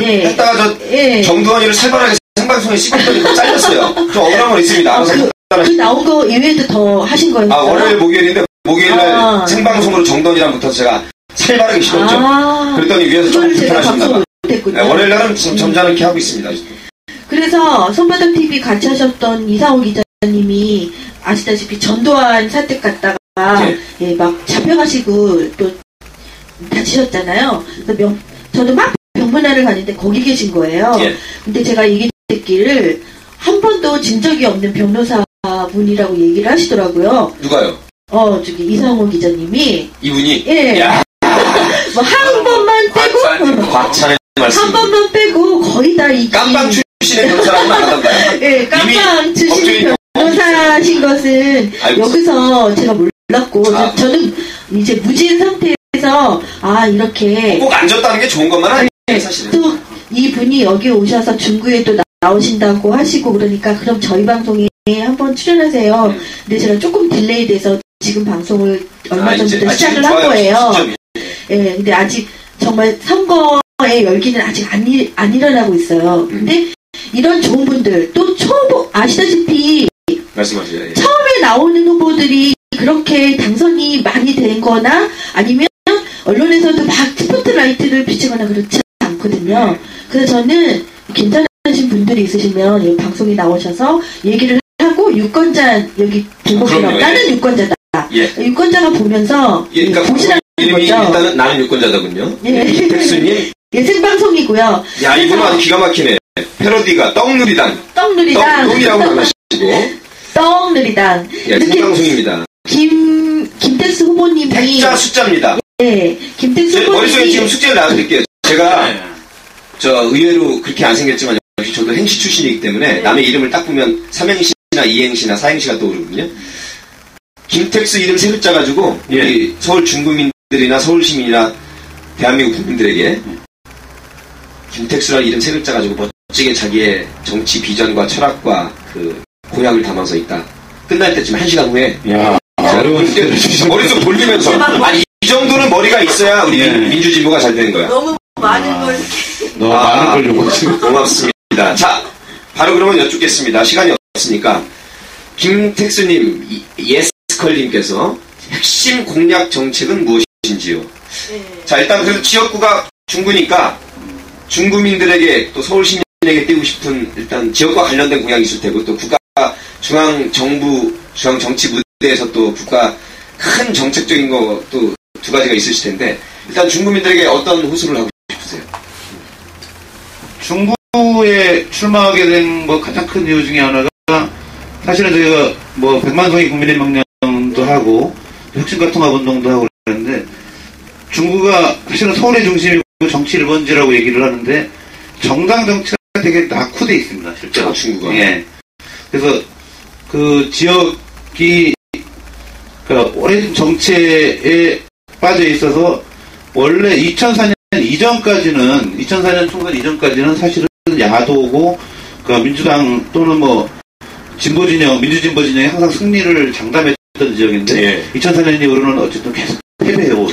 네. 했다가 정두환이를 살벌하게 생방송에 씹었더니 잘렸어요. 좀 억울한 건 있습니다. 그 나온 거 이외에도 더 하신 거예요? 월요일 목요일인데 목요일날 생방송으로 정돈이랑 붙어서 제가 살벌하게 씹었죠. 그랬더니 위에서 조금 불편하셨나 봐. 월요일날은 점잖게 하고 있습니다. 그래서 손바닥 TV 같이 하셨던 이상호 기자님이 아시다시피 전두환 사택 갔다가 막 잡혀가시고 또 다치셨잖아요. 그래서 저도 막 병문안을 가는데 거기 계신 거예요. 근데 제가 얘기 듣기를 한 번도 진 적이 없는 변호사 분이라고 얘기를 하시더라고요. 누가요? 저기 이상호 기자님이. 이분이? 예. 뭐 한 번만 빼고. 과찬의 말씀. 한 번만 빼고 거의 다 이. 깜빵 출신의 변호사라고 나가던가요? 예, 깜빵 출신의 변호사신 것은 여기서 제가 몰랐고, 저는 이제 무진 상태에서, 이렇게. 꼭 앉았다는 게 좋은 것만 아니에요, 사실은. 또 이분이 여기 오셔서 중구에 또 나오신다고 하시고 그러니까 그럼 저희 방송에 한번 출연하세요. 근데 제가 조금 딜레이 돼서 지금 방송을 얼마 전부터 시작을 한 거예요. 예, 근데 아직 정말 선거의 열기는 아직 안 일어나고 있어요. 근데 이런 좋은 분들 또 초보 아시다시피 말씀하세요. 예. 처음에 나오는 후보들이 그렇게 당선이 많이 된 거나 아니면 언론에서도 막 스포트라이트를 비치거나 그렇지 않거든요. 그래서 저는 괜찮으신 분들이 있으시면 이 방송에 나오셔서 얘기를 하고 유권자 여기 보고 계세요. 나는 유권자다. 유권자가 보면서 보시라는 이름이 거죠. 일단은 나는 유권자다군요. 김택수님. 생방송이고요. 야, 이분은 아주 기가 막히네. 패러디가 떡누리당. 떡이라고 안 하시고. 떡누리당. 생방송입니다. 김택수 후보님이. 백자 숫자입니다. 네. 김택수 후보님이. 머릿속에 지금 숙제를 놔드릴게요. 제가 의외로 그렇게 안 생겼지만 역시 저도 행시 출신이기 때문에 남의 이름을 딱 보면 삼행시나 이행시나 사행시가 떠오르거든요. 김택수 이름 세 글자 가지고 우리 서울 중구민들이나 서울 시민이나 대한민국 국민들에게 김택수라는 이름 세 글자 가지고 멋지게 자기의 정치 비전과 철학과 그 공약을 담아서 있다. 끝날 때쯤 1시간 후에 머릿속 돌리면서 이 정도는 머리가 있어야 우리 민주진보가 잘 되는 거야. 너무 많은 걸 너무 많은 걸 요구하시고 고맙습니다. 자, 바로 그러면 여쭙겠습니다. 시간이 없으니까 김택수님, 예스컬님께서 핵심 공약 정책은 무엇인지요? 자, 일단 그래도 지역구가 중구니까 중구민들에게 또 서울 시민에게 띄우고 싶은 일단 지역과 관련된 공약이 있을 테고 또 국가 중앙 정부 중앙 정치 무대에서 또 국가 큰 정책적인 거 또 두 가지가 있으실 텐데 일단 중국민들에게 어떤 호소를 하고 싶으세요? 중구에 출마하게 된 뭐 가장 큰 이유 중에 하나가 사실은 저희가 뭐 100만성이 국민의명령도 하고 혁신과통합운동도 하고 그랬는데 중구가 사실은 서울의 중심이고 정치 1번지라고 얘기를 하는데 정당 정치가 되게 낙후돼 있습니다. 실제로. 중구가. 예. 그래서 그 지역이 그러니까 오랜 정체에 빠져 있어서 원래 2004년 이전까지는 2004년 총선 이전까지는 사실은 야도고 그러니까 민주당 또는 뭐 진보 진영 민주진보 진영이 항상 승리를 장담했던 지역인데 예. 2004년 이후로는 어쨌든 계속 패배해온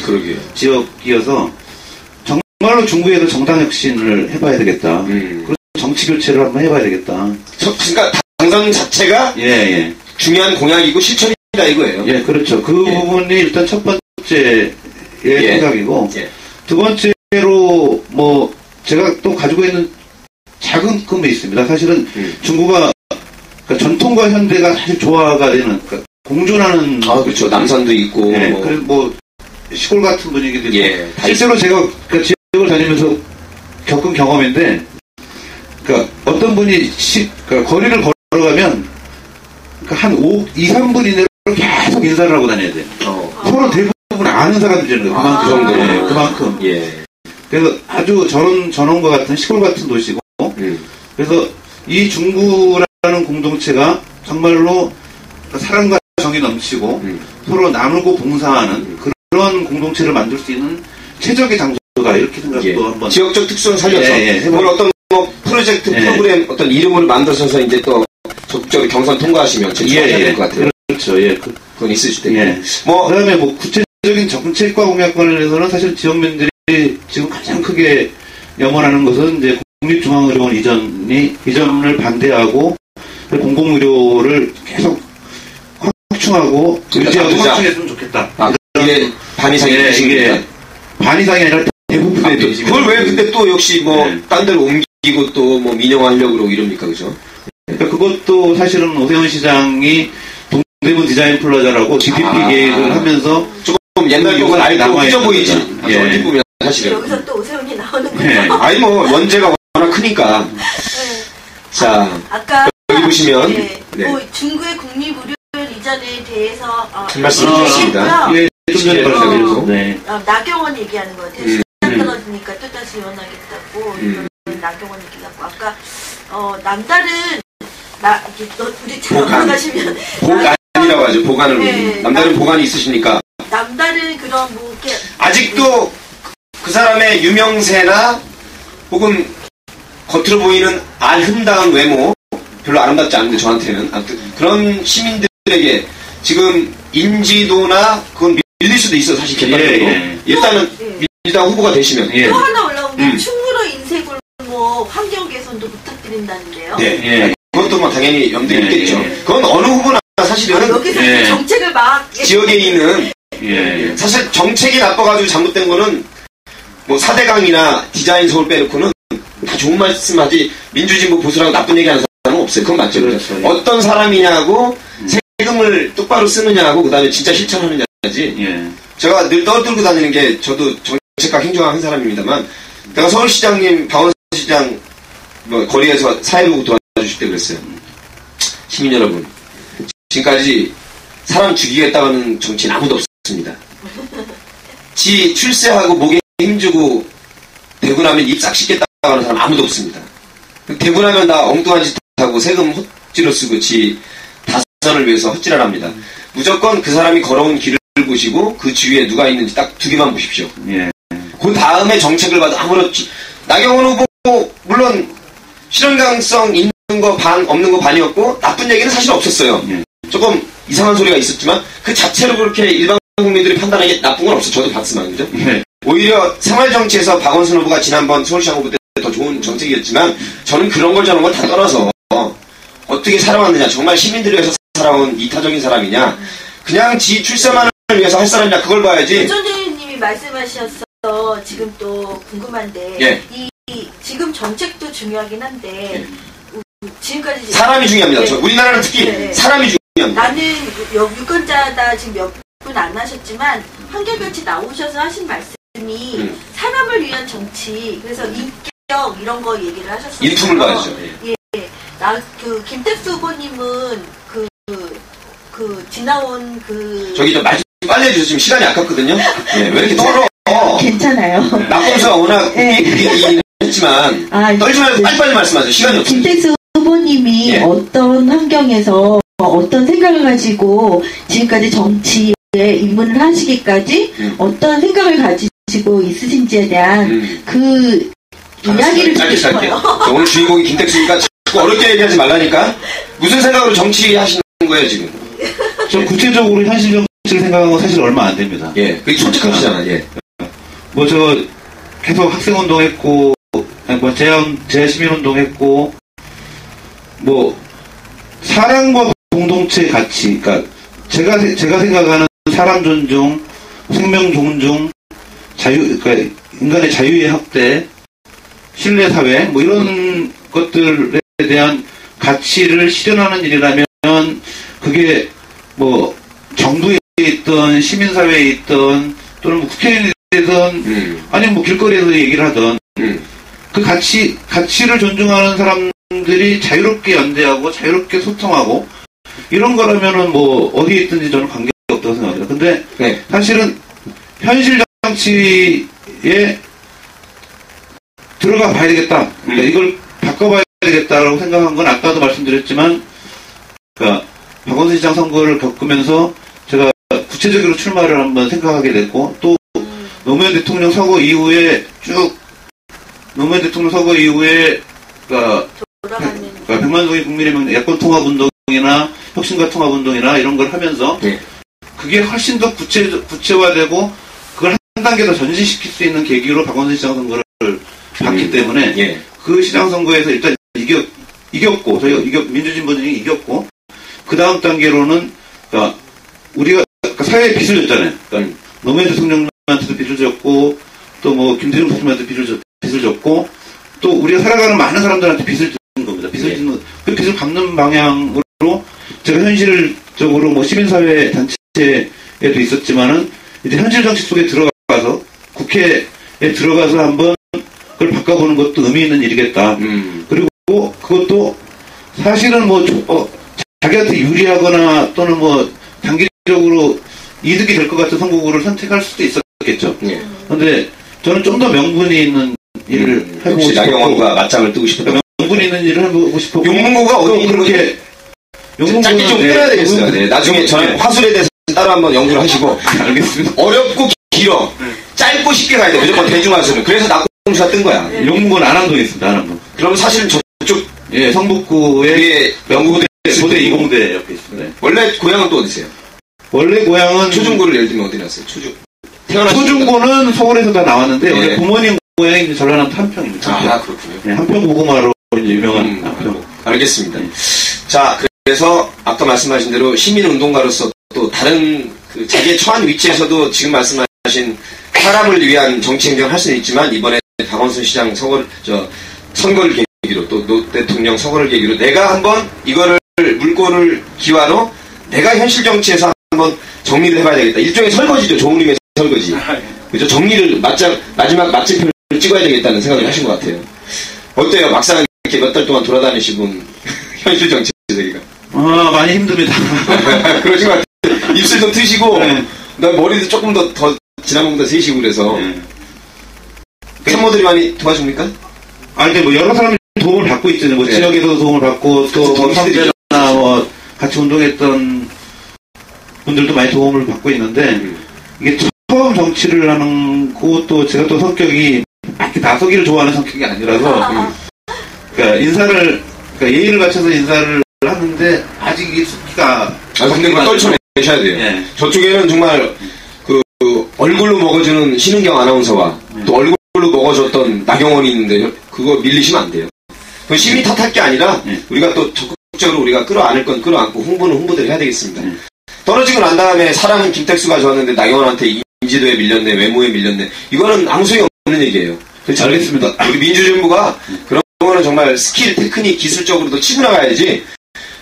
지역이어서 정말로 중구에서 정당 혁신을 해봐야 되겠다. 그리고 정치 교체를 한번 해봐야 되겠다. 그러니까 당선 자체가 예. 중요한 공약이고 실천이다 이거예요. 예, 그렇죠. 그 부분이 일단 첫 번째의 생각이고 두 번째로 뭐 제가 또 가지고 있는 작은 꿈이 있습니다. 사실은 중구가 그러니까 전통과 현대가 사실 조화가 되는 그러니까 공존하는 그렇죠. 남산도 있고 예, 그래서 뭐 시골 같은 분위기도 있고 예, 실제로 제가 그 지역을 다니면서 겪은 경험인데 그러니까 어떤 분이 그러니까 거리를 걸어가면 그러니까 한 2, 3분 이내로 계속 인사를 하고 다녀야 돼요. 서로 대부분 아는 사람들이잖아요. 그만큼 정도. 그만큼. 예. 그래서 아주 전원과 같은 시골 같은 도시고 그래서 이 중구라는 공동체가 정말로 사랑과 정이 넘치고 서로 나누고 봉사하는 그런 공동체를 만들 수 있는 최적의 장소다 이렇게 생각도 한번 지역적 특성을 살려서 그걸 어떤 뭐 프로젝트 프로그램 어떤 이름을 만들어서 이제 또 적극적으로 경선 통과하시면 제출해야 될 것 같아요. 그렇죠. 예. 그건 있으실 텐데. 예. 그다음에 뭐 구체적인 정책과 공약 관련해서는 사실 지역민들이 지금 가장 크게 염원하는 것은 이제 국립중앙의료원 이전을 반대하고 공공의료를 계속 확충하고 의지하고 확충했으면 좋겠다. 이게 반 이상이 이게 반 이상이 아니라 대부분의 되지. 그걸 왜 근데 또 역시 뭐 딴 데로 옮기고 또 뭐 민영화하려고 그러고 이럽니까, 그죠? 그러니까 그것도 사실은 오세훈 시장이 동대문 디자인 플라자라고 GPP 계획을 하면서 조금 옛날 거는 아예 남아있어 보이지. 얼핏 보면 사실은. 여기서 또 오세훈이 나오는군요. 아니 뭐 원제가 워낙 크니까. 자, 아까 여기 보시면 뭐 중구의 국립의료원 이전에 대해서 말씀 주셨습니다. 예, 좀 전에 말씀드렸죠. 나경원 얘기하는 것 같아요. 시간 떨어지니까 또다시 원하겠다고 이거는 나경원 얘기 같고 아까 남다른 우리 잘 올라가시면 보관이라고 하죠. 보관을 남다른 보관이 있으시니까 남다른 그런 뭐 이렇게 아직도 그 사람의 유명세나 혹은 겉으로 보이는 아름다운 외모 별로 아름답지 않은데 저한테는 아무튼 그런 시민들에게 지금 인지도나 그건 밀릴 수도 있어 사실 객관적으로 일단은 민주당 후보가 되시면 또 하나 올라온 게 충무로 인쇄굴 뭐 환경 개선도 부탁드린다는데요. 그것도 뭐 당연히 염두에 있겠죠. 그건 어느 후보나 사실은 여기서 정책을 막 지역에 있는 사실 정책이 나빠가지고 잘못된 거는 뭐 4대강이나 디자인 서울 빼놓고는 다 좋은 말씀하지 민주진보 보수라고 나쁜 얘기하는 사람은 없어요. 그건 맞죠. 그렇죠. 어떤 사람이냐고 세금을 똑바로 쓰느냐고 그다음에 진짜 실천하느냐지. 제가 늘 떠들고 다니는 게 저도 정책과 행정학 한 사람입니다만 내가 서울시장님 박원순 뭐 거리에서 사회보고 도와주실 때 그랬어요. 시민 여러분 지금까지 사람 죽이겠다는 정치인 아무도 없습니다. 지 출세하고 목에 힘주고 되고 나면 입 싹 씻겠다고 하는 사람 아무도 없습니다. 되고 나면 다 엉뚱한 짓 하고 세금 헛질러 쓰고 지 다선을 위해서 헛질을 합니다. 무조건 그 사람이 걸어온 길을 보시고 그 주위에 누가 있는지 딱 두 개만 보십시오. 그 다음에 정책을 봐도 아무렇지. 나경원 후보 물론 실현 가능성 있는 거 반 없는 거 반이었고 나쁜 얘기는 사실 없었어요. 조금 이상한 소리가 있었지만 그 자체로 그렇게 일반 국민들이 판단하기에 나쁜 건 없어. 저도 봤지만 그죠? 오히려 생활정치에서 박원순 후보가 지난번 서울시장 후보 때 더 좋은 정책이었지만 저는 그런 걸 저런 걸 다 떠나서 어떻게 살아왔느냐 정말 시민들을 위해서 살아온 이타적인 사람이냐 그냥 지 출세만을 위해서 할 사람이냐 그걸 봐야지. 전재님이 말씀하셨어 지금 또 궁금한데 이 지금 정책도 중요하긴 한데 지금까지 사람이 중요합니다. 우리나라는 특히 사람이 중요합니다. 나는 유권자다 지금 몇 분 안 하셨지만 한결같이 나오셔서 하신 말씀 사람을 위한 정치, 그래서 인격 이런 거 얘기를 하셨어요. 인품을 봐야죠. 예. 김택수 후보님은 지나온 저기 좀 말 좀 빨리 해주세요. 지금 시간이 아깝거든요. 예, 왜 이렇게 떨어? 괜찮아요. 낙검수가 워낙 했지만 떨지 말고 빨리빨리 말씀하세요. 시간이 없어요. 김택수 후보님이 어떤 환경에서 어떤 생각을 가지고 지금까지 정치에 입문을 하시기까지 어떤 생각을 가지고 있으신지에 대한 이야기를 듣고 싶어요. 오늘 주인공이 김택수니까 자꾸 어렵게 얘기하지 말라니까. 무슨 생각으로 정치하시는 거예요 지금? 저 구체적으로 현실 정치를 생각한 건 사실 얼마 안 됩니다. 예, 그게 솔직하시잖아. 예. 뭐 저 계속 학생운동했고, 재시민운동했고, 뭐 사람과 공동체 가치, 그러니까 제가 생각하는 사람 존중, 생명 존중, 그러니까 인간의 자유의 확대, 신뢰 사회, 뭐 이런 것들에 대한 가치를 실현하는 일이라면 그게 뭐 정부에 있던 시민사회에 있던 또는 뭐 국회의원이든 아니면 뭐 길거리에서 얘기를 하던 그 가치를 존중하는 사람들이 자유롭게 연대하고 자유롭게 소통하고 이런 거라면은 뭐 어디에 있든지 저는 관계가 없다고 생각합니다. 근데 사실은 현실 정치에 들어가 봐야 되겠다. 그러니까 이걸 바꿔봐야 되겠다라고 생각한 건 아까도 말씀드렸지만, 그러니까 박원순 시장 선거를 겪으면서 제가 구체적으로 출마를 한번 생각하게 됐고, 또 노무현 대통령 선거 이후에 그러니까 100만 송이 국민의 야권 통합 운동이나 혁신과 통합 운동이나 이런 걸 하면서 그게 훨씬 더 구체화되고 그걸 한 단계 더 전진시킬 수 있는 계기로 박원순 시장 선거를 봤기 때문에 그 시장 선거에서 일단 이겼고 저희가 민주진보진이 이겼고 그 다음 단계로는 그러니까 우리가 사회에 빚을 졌잖아요. 그러니까 노무현 대통령한테도 빚을 졌고 또 뭐 김대중 대통령한테 빚을 졌고 또 우리가 살아가는 많은 사람들한테 빚을 짓는 겁니다. 그 빚을 갚는 방향으로 제가 현실적으로 뭐 시민사회 단체에도 있었지만은 이제 현실 정치 속에 들어가서 국회에 들어가서 한번 그걸 바꿔보는 것도 의미 있는 일이겠다. 그리고 그것도 사실은 뭐 자기한테 유리하거나 또는 뭐 단기적으로 이득이 될 것 같은 선거구를 선택할 수도 있었겠죠. 그런데 저는 좀 더 명분이 있는 일을 해보고 싶었고 나경원과 맞짱을 뜨고 싶었다. 명분이 있는 일을 해보고 싶었고 용문고가 어디 있는 그렇게 짧게 좀 끊어야 되겠어요. 나중에 저는 화술에 대해서 따로 한번 연구를 하시고 알겠습니다. 어렵고 길어 짧고 쉽게 가야 돼. 무조건 대중화술은. 그래서 낙검수가 뜬 거야. 용문고는 안암동에 있습니다. 안암동. 그럼 사실은 저쪽 성북구의 명구대 고대 20대 옆에 있습니다. 원래 고향은 또 어디세요? 원래 고향은 초중고를 예를 들면 어디 났어요? 초중고는 서울에서 다 나왔는데 원래 부모님 고향이 이제 전라남 탄평입니다. 아 그렇군요. 한평 고구마로 이제 유명한 한평. 알겠습니다. 자 그래서 아까 말씀하신 대로 시민운동가로서 또 다른 자기의 처한 위치에서도 지금 말씀하신 사람을 위한 정치행정을 할 수는 있지만 이번에 박원순 시장 선거를 계기로 또 노 대통령 선거를 계기로 내가 한번 이거를 물꼬를 기화로 내가 현실 정치에서 한번 정리를 해봐야 되겠다. 일종의 설거지죠. 좋은님의 설거지. 그죠? 정리를 마지막 마침표를 찍어야 되겠다는 생각을 하신 것 같아요. 어때요? 막상 이렇게 몇 달 동안 돌아다니시고 현실 정치 세계가. 많이 힘듭니다. 그러신 것 같아요. 입술도 트시고 나 머리도 조금 더 지난번보다 세시고 그래서 산모들이 많이 도와줍니까? 근데 뭐 여러 사람이 도움을 받고 있잖아요. 뭐 지역에서도 도움을 받고 또 뭐 사회나 뭐 같이 운동했던 분들도 많이 도움을 받고 있는데 이게 처음 정치를 하는 또 제가 또 성격이 이렇게 나서기를 좋아하는 성격이 아니라서 그러니까 예의를 갖춰서 인사를 하는데 아직 이게 숫기가 근데 떨쳐내셔야 돼요. 저쪽에는 정말 얼굴로 먹어주는 신은경 아나운서와 또 얼굴로 먹어줬던 나경원이 있는데 그거 밀리시면 안 돼요. 심의 탓할 게 아니라 우리가 또 적극적으로 우리가 끌어안을 건 끌어안고 홍보는 홍보대로 해야 되겠습니다. 떨어지고 난 다음에 사람은 김택수가 좋았는데 나경원한테 인지도에 밀렸네, 외모에 밀렸네. 이거는 아무 소용이 없는 얘기예요. 그렇죠. 알겠습니다. 우리 민주정부가 그런 거는 정말 스킬, 테크닉, 기술적으로도 치고 나가야지.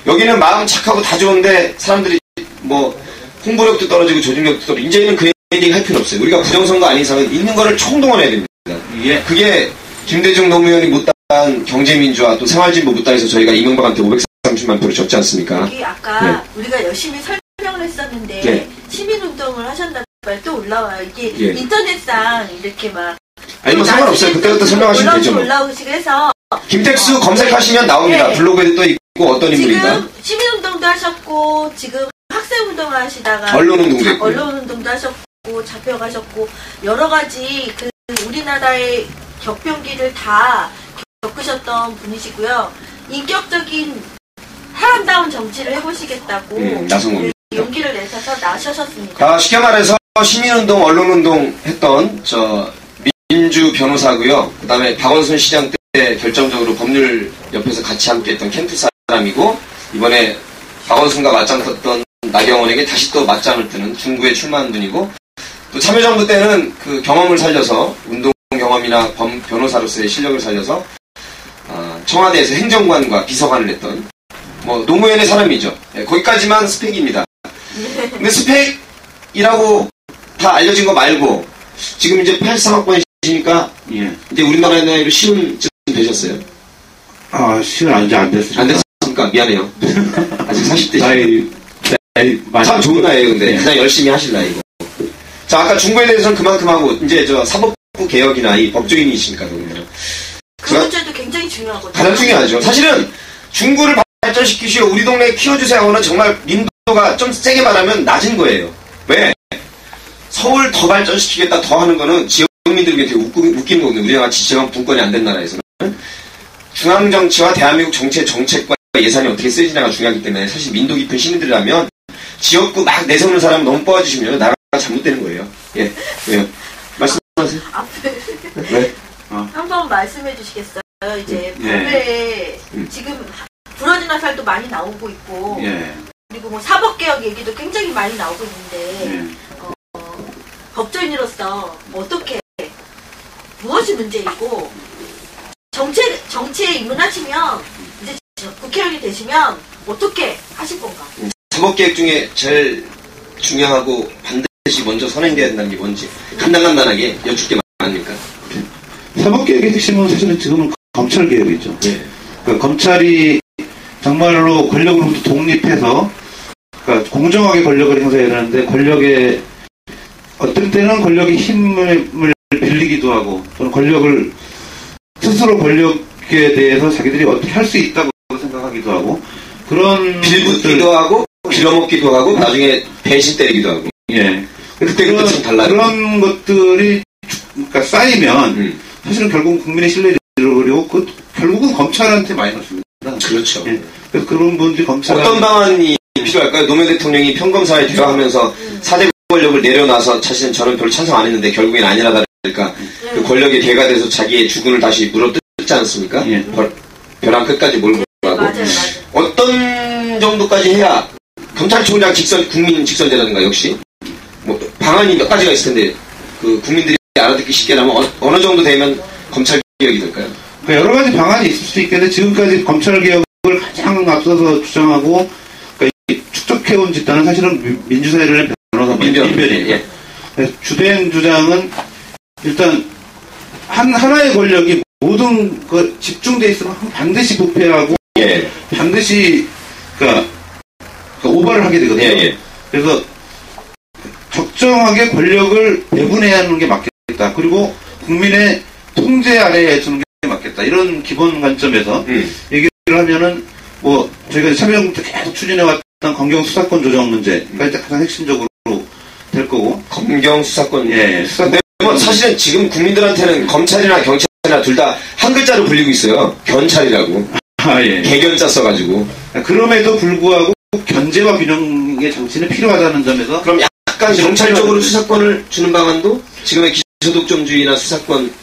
여기는 마음 착하고 다 좋은데 사람들이 뭐 홍보력도 떨어지고 조직력도 떨어지고 이제는 그 엔딩 할 필요 없어요. 우리가 부정선거 아닌 이상은 있는 거를 총동원해야 됩니다. 그게 김대중 노무현이 못다한 경제민주화 또 생활진보 못다해서 저희가 이명박한테 530만 표를 줬지 않습니까? 여기 아까 우리가 열심히 설명을 했었는데 시민운동을 하셨다는 말 또 올라와요. 이게 인터넷상 이렇게 막 아니 뭐 상관없어요. 그때부터 설명하시면 되죠. 올라오시고 해서 김택수 검색하시면 나옵니다. 블로그에도 또 있고 어떤 인물인가. 지금 시민운동도 하셨고 지금 학생운동을 하시다가 언론운동도 했고 언론운동도 하셨고 잡혀가셨고 여러 가지 그 우리나라의 격변기를 다 겪으셨던 분이시고요. 인격적인 사람다운 정치를 해보시겠다고 나선 겁니다. 용기를 내셔서 나서셨습니다. 쉽게 말해서 시민운동, 언론운동 했던 민주 변호사고요. 그 다음에 박원순 시장 때 결정적으로 법률 옆에서 같이 함께했던 켄트 사람이고 이번에 박원순과 맞짱 떴던 나경원에게 다시 또 맞짱을 뜨는 중구에 출마한 분이고 또 참여정부 때는 그 경험을 살려서 운동 경험이나 변호사로서의 실력을 살려서 청와대에서 행정관과 비서관을 했던 뭐 노무현의 사람이죠. 거기까지만 스펙입니다. 근데 스펙이라고 다 알려진 거 말고 지금 이제 83학번이시니까 이제 우리나라의 나이로 시운쯤 되셨어요? 시운 이제 안 됐어요. 안 됐습니까? 미안해요. 아직 40대. 참 좋은 나이에요, 근데. 가장 열심히 하실 나이고. 자, 아까 중고에 대해서는 그만큼 하고, 이제 사법부 개혁이나 이 법조인이시니까, 그러면. 그 문제도 굉장히 중요하거든요. 가장 중요하죠. 사실은 중고를 발전시키시고, 우리 동네에 키워주세요 하고는 정말 민도가 좀 세게 말하면 낮은 거예요. 왜? 서울 더 발전시키겠다 더 하는 거는 지역민들에게 되게 웃기는 거거든요. 우리나라 지방 분권이 안 된 나라에서는. 중앙정치와 대한민국 정치의 정책과 예산이 어떻게 쓰이지냐가 중요하기 때문에 사실 민도 깊은 시민들이라면 지역구 막 내세우는 사람 너무 뽑아주시면 나라가 잘못되는 거예요. 예, 왜요? 말씀하세요. 네. 한번 말씀해 주시겠어요? 이제 법에 지금 부러진 화살도 많이 나오고 있고 그리고 뭐 사법개혁 얘기도 굉장히 많이 나오고 있는데 법조인으로서 어떻게 무엇이 문제이고 정치에 입문하시면 이제 국회의원이 되시면 어떻게 하실 건가? 사법개혁 중에 제일 중요하고 반드시 먼저 선행돼야 된다는 게 뭔지 간단하게 여쭙게 많으니까. 사법개혁의 핵심은 사실은 지금은 검찰개혁이죠. 그러니까 검찰이 정말로 권력으로부터 독립해서 그러니까 공정하게 권력을 행사해야 하는데 권력에 어떨 때는 권력의 힘을 빌리기도 하고 또는 권력을 스스로 권력에 대해서 자기들이 어떻게 할 수 있다고 생각하기도 하고 그런 빌붙기도 하고 빌어먹기도 하고 나중에 배신 때리기도 하고 그때부터 좀 달라요. 그런 것들이 그러니까 쌓이면 사실은 결국은 국민의 신뢰를 잃어버리고 결국은 검찰한테 마이너스입니다. 그렇죠. 그래서 그런 분들이 어떤 방안이 필요할까요? 노무현 대통령이 평검사에 대화하면서 4대 권력을 내려놔서 사실은 저는 별로 찬성 안 했는데 결국엔 아니라다 그러니까 그 권력의 개가 돼서 자기의 주군을 다시 물어뜯지 않습니까? 벼랑 끝까지 몰고 가고 어떤 정도까지 해야 검찰총장 국민 직선제라든가 역시 뭐 방안이 몇 가지가 있을 텐데 그 국민들이 알아듣기 쉽게 하면 어느 정도 되면 검찰 개혁이 될까요? 여러 가지 방안이 있을 수 있겠는데 지금까지 검찰 개혁을 가장 앞서서 주장하고 그러니까 축적해온 집단은 사실은 민주사회를 변호사 민변이에요. 주된 주장은 일단 하나의 권력이 모든 그 집중돼 있으면 반드시 부패하고 반드시 그러니까 오버를 하게 되거든요. 그래서 적정하게 권력을 배분해야 하는 게 맞겠다. 그리고 국민의 통제 아래에 두는 게 맞겠다. 이런 기본 관점에서 얘기를 하면은 뭐 저희가 참여정부 때 계속 추진해왔던 검경 수사권 조정 문제가 일단 가장 핵심적으로 될 거고 검경 수사권 수사권 뭐 사실은 지금 국민들한테는 검찰이나 경찰이나 둘 다 한 글자로 불리고 있어요. 견찰이라고. 개견자 써가지고. 그럼에도 불구하고 견제와 균형의 장치는 필요하다는 점에서 그럼 약간 경찰적으로 수사권을 주는 방안도 지금의 기소독점주의나 수사권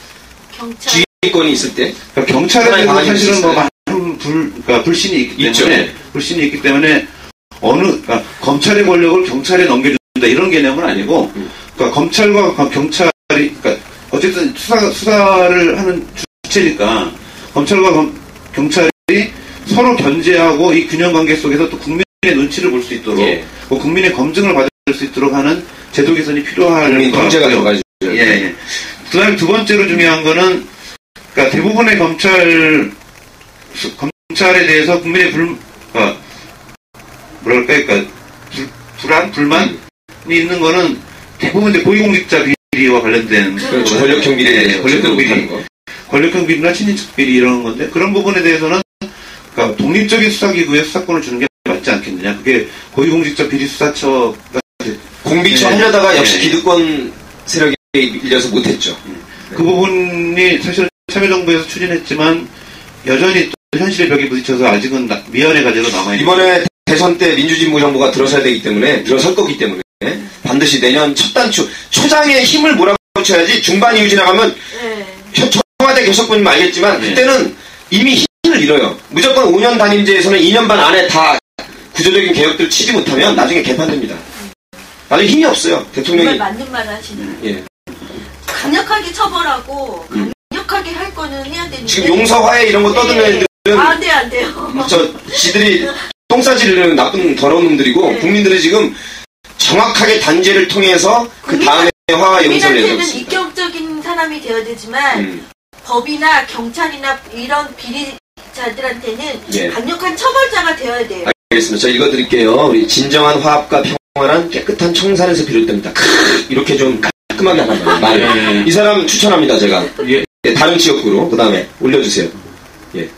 주의권이 있을 때 그러니까 경찰에 대해서 사실은 뭐 많은 그러니까 불신이 있기 때문에 그러니까 검찰의 권력을 경찰에 넘겨준다 이런 개념은 아니고 그러니까 검찰과 경찰이 그러니까 어쨌든 수사를 하는 주체니까 검찰과 경찰이 서로 견제하고 이 균형 관계 속에서 또 국민의 눈치를 볼 수 있도록 국민의 검증을 받을 수 있도록 하는 제도 개선이 필요할 국민 것 통제가 같고요. 들어가죠. 예, 예. 그다음에 두 번째로 중요한 거는 그러니까 대부분의 검찰에 대해서 국민의 그러니까 불만이 있는 거는 대부분 이제 고위공직자 비리와 관련된 그렇죠. 권력형 비리, 권력형 비리, 권력형 비리나 친인척 비리 이런 건데 그런 부분에 대해서는 그러니까 독립적인 수사기구에 수사권을 주는 게 맞지 않겠느냐. 그게 고위공직자 비리 수사처가 공비처 하려다가 역시 기득권 세력에 밀려서 못했죠. 그 부분이 사실 참여정부에서 추진했지만 여전히 또 현실의 벽에 부딪혀서 아직은 미연의 과제로 남아있는. 이번에 대선 때 민주진보 정부가 들어설 거기 때문에 반드시 내년 첫 단추 초장에 힘을 몰아붙여야지 중반 이후 지나가면 청와대 개혁분이면 알겠지만 그때는 이미 힘을 잃어요. 무조건 5년 단임제에서는 2년 반 안에 다 구조적인 개혁들 치지 못하면 나중에 개판됩니다. 나중에 힘이 없어요. 대통령이. 정말 맞는 말 하시네요. 예. 강력하게 처벌하고 강력하게 할 거는 해야 되는데 지금 용서화해 이런 거 떠드는 애들은 안 돼요. 지들이 똥 싸지르는 나쁜 더러운 놈들이고 국민들이 지금 정확하게 단죄를 통해서 그 다음에 화와 용서를 내고 국민한테는 있습니다. 인격적인 사람이 되어야 되지만 법이나 경찰이나 이런 비리자들한테는 강력한 처벌자가 되어야 돼요. 알겠습니다. 저 읽어드릴게요. 우리 진정한 화합과 평화란 깨끗한 청산에서 비롯됩니다. 이렇게 좀 깔끔하게 하란 말이에요. 이 사람 추천합니다. 제가. 다른 지역구로 그 다음에 올려주세요. 예.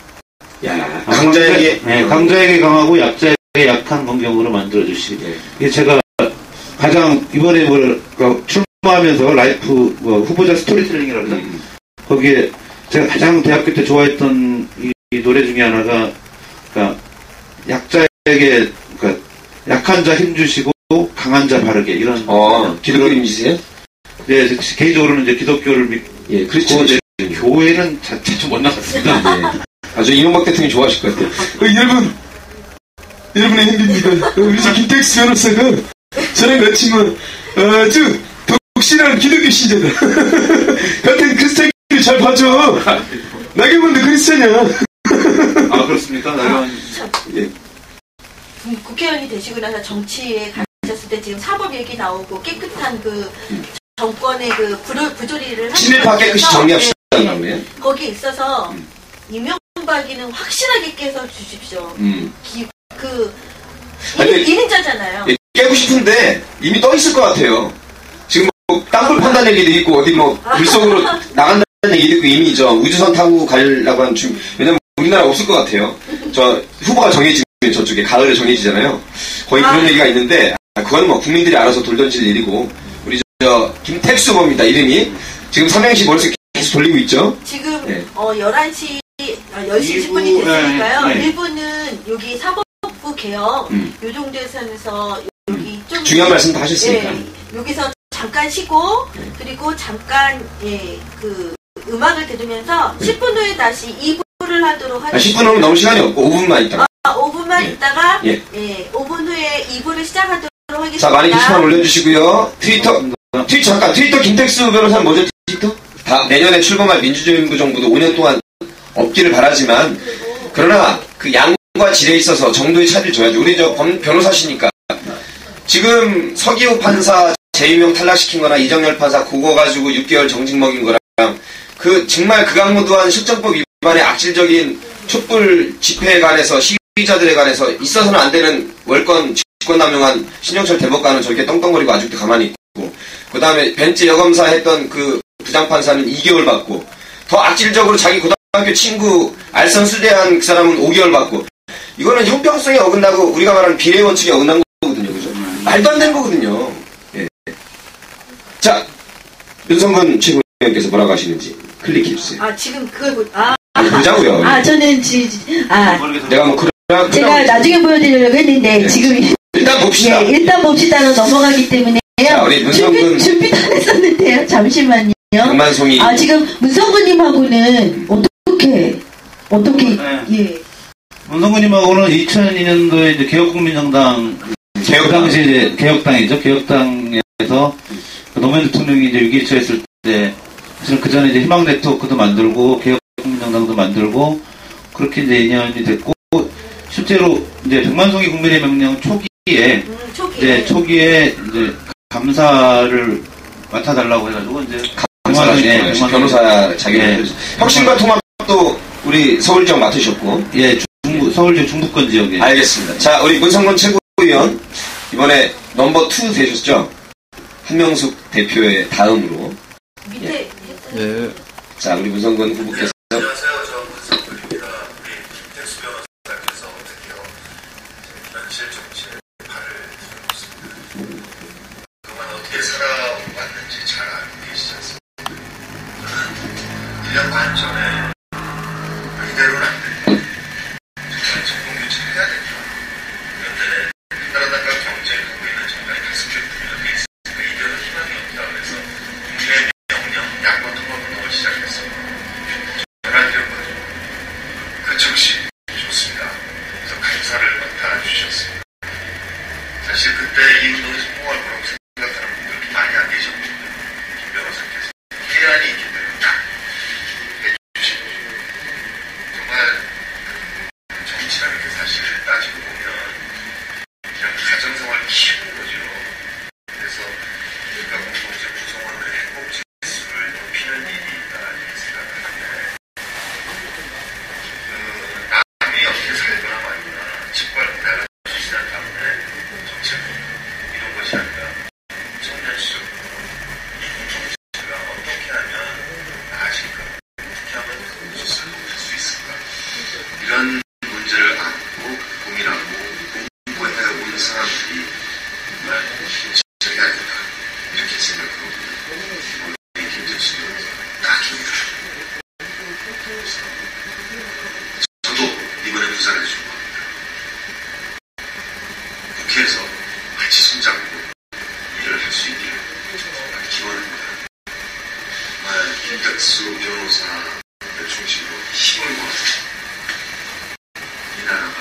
야, 강자에게 강자에게 강하고 약자에게 약한 검경으로 만들어주시. 이게 제가 가장 이번에 출마하면서 라이프 후보자 스토리텔링이라고 해서 거기에 제가 가장 대학교 때 좋아했던 이 노래 중에 하나가 그러니까 약자에게 그러니까 약한 자 힘주시고 강한 자 바르게 이런 기독교 이미지세요? 네, 개인적으로는 이제 기독교를 그렇죠. 교회는 자체 좀 못 나갔습니다. 아주 이명박 대통령이 좋아하실 것 같아요. 여러분의 행비입니다. 우리 집 김택수 변호사가 저랑 같이만 아주 독실한 기독교 신자다. 같은 크리스찬끼리 잘 봐줘. 나경원도 크리스찬이야. 아, 그렇습니까? 나경원. 국회의원이 되시고 나서 정치에 가셨을 때 지금 사법 얘기 나오고 깨끗한 그 정권의 그 부조리를 친일파 깨끗이 정리합시다. 거기에 있어서 이명박이는 확실하게 깨서 주십시오. 아니, 1인자잖아요. 깨고 싶은데 이미 떠 있을 것 같아요. 지금 뭐 땅굴 판단 얘기도 있고 어디 뭐 물속으로 나간다는 얘기도 있고 이미 저 우주선 타고 가려고 하는 왜냐면 우리나라 없을 것 같아요. 저 후보가 정해지면 저쪽에 가을에 정해지잖아요. 거의 그런 얘기가 있는데 그건 뭐 국민들이 알아서 돌던질 일이고 우리 저 김택수 후보입니다. 이름이 지금 삼행시 머릿속에 계속 돌리고 있죠. 지금 10시 10분이 됐으니까요. 1부는 여기 사법부 개혁 요 정도 선에서 여기 좀 중요한 말씀 다 하셨으니까 여기서 잠깐 쉬고 그리고 잠깐 그 음악을 들으면서 10분 후에 다시 2부를 하도록 하겠습니다. 10분 후면 너무 시간이 없고 5분만 있다가 5분만 있다가 5분 후에 2부를 시작하도록 하겠습니다. 자, 많이 게시판 올려주시고요. 트위터 김택수 변호사는 뭐죠? 트위터? 내년에 출범할 민주주의인부 정부도 5년 동안 없기를 바라지만 그러나 그 양과 질에 있어서 정도의 차를 줘야죠. 우리 저 변호사시니까 지금 서기호 판사 재임용 탈락시킨 거나 이정열 판사 그거 가지고 6개월 정직 먹인 거랑 그 정말 극악무도한 실정법 위반의 악질적인 촛불 집회에 관해서 시위자들에 관해서 있어서는 안 되는 월권 직권남용한 신영철 대법관은 저렇게 떵떵거리고 아직도 가만히 있고 그 다음에 벤츠 여검사 했던 그 부장판사는 2개월 받고 더 악질적으로 자기 고등학교 친구 알선수대한 그 사람은 5개월 받고 이거는 형평성에 어긋나고 우리가 말하는 비례 원칙에 어긋난 거거든요. 그죠? 말도 안 되는 거거든요. 자, 윤성근 최고위원께서 뭐라고 하시는지 클릭해 주세요. 지금 그걸 보자고요. 저는 내가 뭐 제가 나중에 보여드리려고 했는데 지금 일단 봅시다. 일단 봅시다로 넘어가기 때문에요. 자, 우리 문성근 준비도 안 했었는데요. 잠시만요. 백만송이 지금 문성근님하고는 어떻게 문성근님하고는 2002년도에 이제 개혁국민정당 그 당시 이제 개혁당이죠. 개혁당에서 노무현 대통령이 이제 위기에 처했을 때 사실 그 전에 이제 희망 네트워크도 만들고 개혁국민정당도 만들고 그렇게 이제 인연이 됐고 실제로 이제 백만송이 국민의 명령 초기에 이제 감사를 맡아달라고 해가지고 이제 감사를 변호사 자격을 혁신과 통합도 우리 서울지역 맡으셨고 서울지역 중부권 지역에. 알겠습니다. 자, 우리 문성건 최고위원 이번에 넘버 2 되셨죠? 한명숙 대표의 다음으로. 밑에. 예. 자, 우리 문성건 후보께서. 안녕하세요. 저 문성근입니다. 우리 김택수 변호사께서 어떻게요? 현실 정치에 발을 들여놓습니다. 그동안 어떻게 살아왔는지 잘 알고 계시지 않습니까? 저는 1년 반 전에 이대로는 안 됩니다. 정말 정권교체를 해야 됩니다. 그런데 나라당과 경쟁하고 있는 정당이 5개 분명히 있으니까 이대로 희망이 없다 그래서 국민의 명령, 야권 통합운동을 시작했어요. 전화드렸거든요. 그 즉시 좋습니다. 그래서 감사를 맡아주셨습니다. 사실 그때 이 운동이 성공할 거라고 생각하는 분들이 많이 안 계셨거든요. 김 변호사께서 해안이 있기 때문에 딱 해주시고 정말 정치라는 게 사실 따지고 보면 그냥 가정생활 키우는 거죠. 그래서 국가 공동체 구성원의 행복 지수를 높이는 일이 있다 이렇게 생각하는데 남이 어떻게 살거나 말거나 직관 나가 주시지 않기 때문에 정책 이런 것이 아니라 청년시절 이 공동체가 어떻게 하면 나아질까 어떻게 하면 그 지수를 높일 수 있을까 이런 문제를 안고 고민하고 공부해 온 사람들이 정말 정책이 아니다 이렇게 생각하거든요. 우리 김택수 변호사 딱입니다. 저도 이번에 부산에 줄 겁니다. 국회에서 같이 손잡고 일을 할 수 있기를 기원합니다. 정말 김택수 변호사를 중심으로 힘을 모아서 이 나라가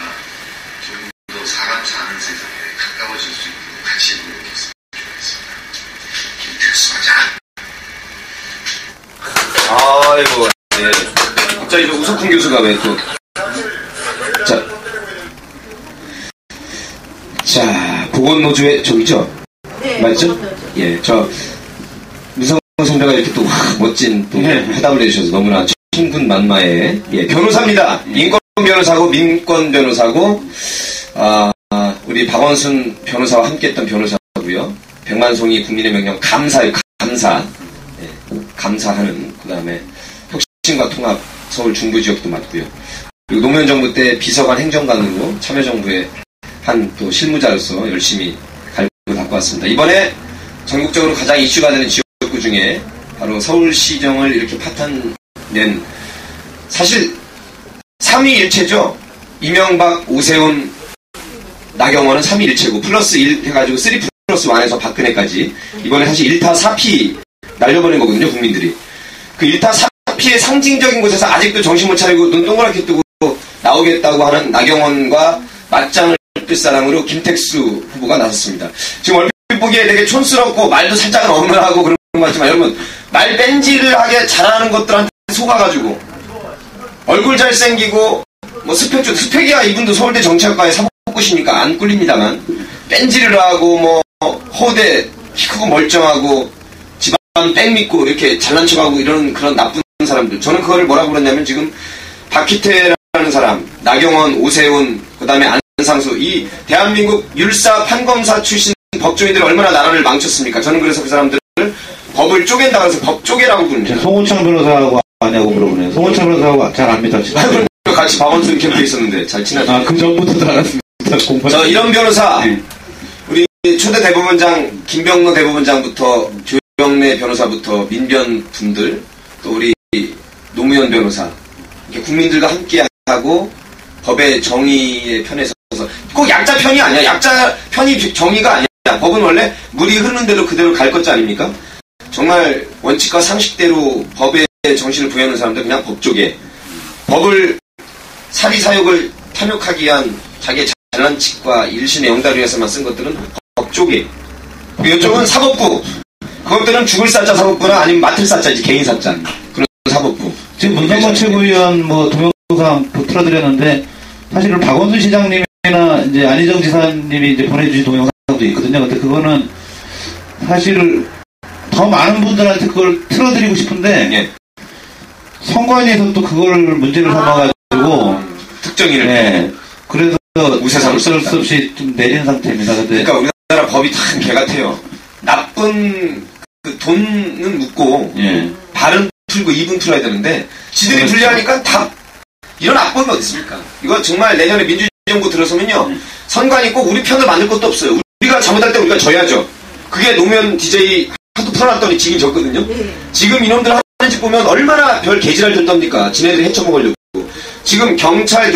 좀 더 사람 사는 세상에 가까워질 수 있도록 같이 노력했으면 좋겠습니다. 김택수 하자! 아이고, 네. 갑자기 우석훈 교수가 왜 또. 자, 보건노조의 저기죠? 네. 맞죠? 보건노조. 예, 문성건 선배가 이렇게 또 멋진 또 회답을 해주셔서 너무나 천군만마의 변호사입니다. 인권 변호사고 민권 변호사고 우리 박원순 변호사와 함께했던 변호사고요. 백만송이 국민의 명령 감사요. 감사. 감사하는 그 다음에 혁신과 통합 서울 중부지역도 맡고요. 그리고 노무현 정부 때 비서관 행정관으로 참여정부의 한 또 실무자로서 열심히 갈고 닦고 왔습니다. 이번에 전국적으로 가장 이슈가 되는 지역구 중에 바로 서울시정을 이렇게 파탄낸 사실 3위일체죠. 이명박, 오세훈, 나경원은 3위일체고 플러스 1 해가지고 3 플러스 1에서 박근혜까지 이번에 사실 1타 4피 날려버린 거거든요. 국민들이. 그 1타 4피의 상징적인 곳에서 아직도 정신 못 차리고 눈 동그랗게 뜨고 나오겠다고 하는 나경원과 맞짱을 끝사랑으로 김택수 후보가 나섰습니다. 지금 얼핏 보기에 되게 촌스럽고 말도 살짝은 어눌하고 그런 것 같지만 여러분 말 뺀질하게 잘하는 것들한테 속아가지고 얼굴 잘생기고 뭐 스펙이야 이분도 서울대 정치학과의 사법고시니까 안 꿀립니다만 뺀질을 하고 뭐 허대 키 크고 멀쩡하고 집안 뺑 믿고 이렇게 잘난 척하고 이런 그런 나쁜 사람들 저는 그거를 뭐라고 그러냐면 지금 박희태라는 사람 나경원 오세훈 그 다음에 안상수 이 대한민국 율사 판검사 출신 법조인들이 얼마나 나라를 망쳤습니까? 저는 그래서 그 사람들을 법을 쪼갠다 그래서 법쪼개라고 부릅니다. 송호창 변호사하고 아냐고 물어보네요. 송호창 변호사하고 잘 압니다. 같이 박원순 캠프에 있었는데 잘 친하죠. 그 전부터도 알았습니다. 저 이런 변호사 우리 초대 대법원장 김병로 대법원장부터 조영래 변호사부터 민변 분들 또 우리 노무현 변호사 이렇게 국민들과 함께하고 법의 정의의 편에 서서 꼭 약자 편이 아니야. 약자 편이 정의가 아니야. 법은 원래 물이 흐르는 대로 그대로 갈 것지 아닙니까? 정말 원칙과 상식대로 법의 정신을 부여하는 사람들 그냥 법조계 법을 사리사욕을 탐욕하기 위한 자기의 잘난 칙과 일신의 영달을 위해서만 쓴 것들은 법조계 이쪽은 사법부 그것들은 죽을 사자 사법부나 아니면 맡을 사자지 개인 사자 그런 사법부 지금 문성건 최고위원 뭐 동영상 틀어드렸는데 사실은 박원순 시장님이나 이제 안희정 지사님이 이제 보내주신 동영상도 있거든요. 근데 그거는 사실 더 많은 분들한테 그걸 틀어드리고 싶은데 예. 선관위에서 또 그걸 문제를 삼아가지고 특정인을 네. 그래서 우세삼을 어쩔 수 없이 좀 내린 상태입니다. 근데 그러니까 우리나라 법이 참 개 같아요. 나쁜 그 돈은 묻고 예. 발은 풀고 입은 풀어야 되는데 지들이 그렇죠. 불리하니까 다 이런 악법이 어디 있습니까? 이거 정말 내년에 민주정부 들어서면요 선관위 꼭 우리 편을 만들 것도 없어요. 우리가 잘못할 때 우리가 져야죠. 그게 노무현 DJ 하도 풀어놨더니 지금 졌거든요. 지금 이놈들 하는 짓 보면 얼마나 별 개지랄 든답니까? 지네들이 헤쳐먹으려고. 지금 경찰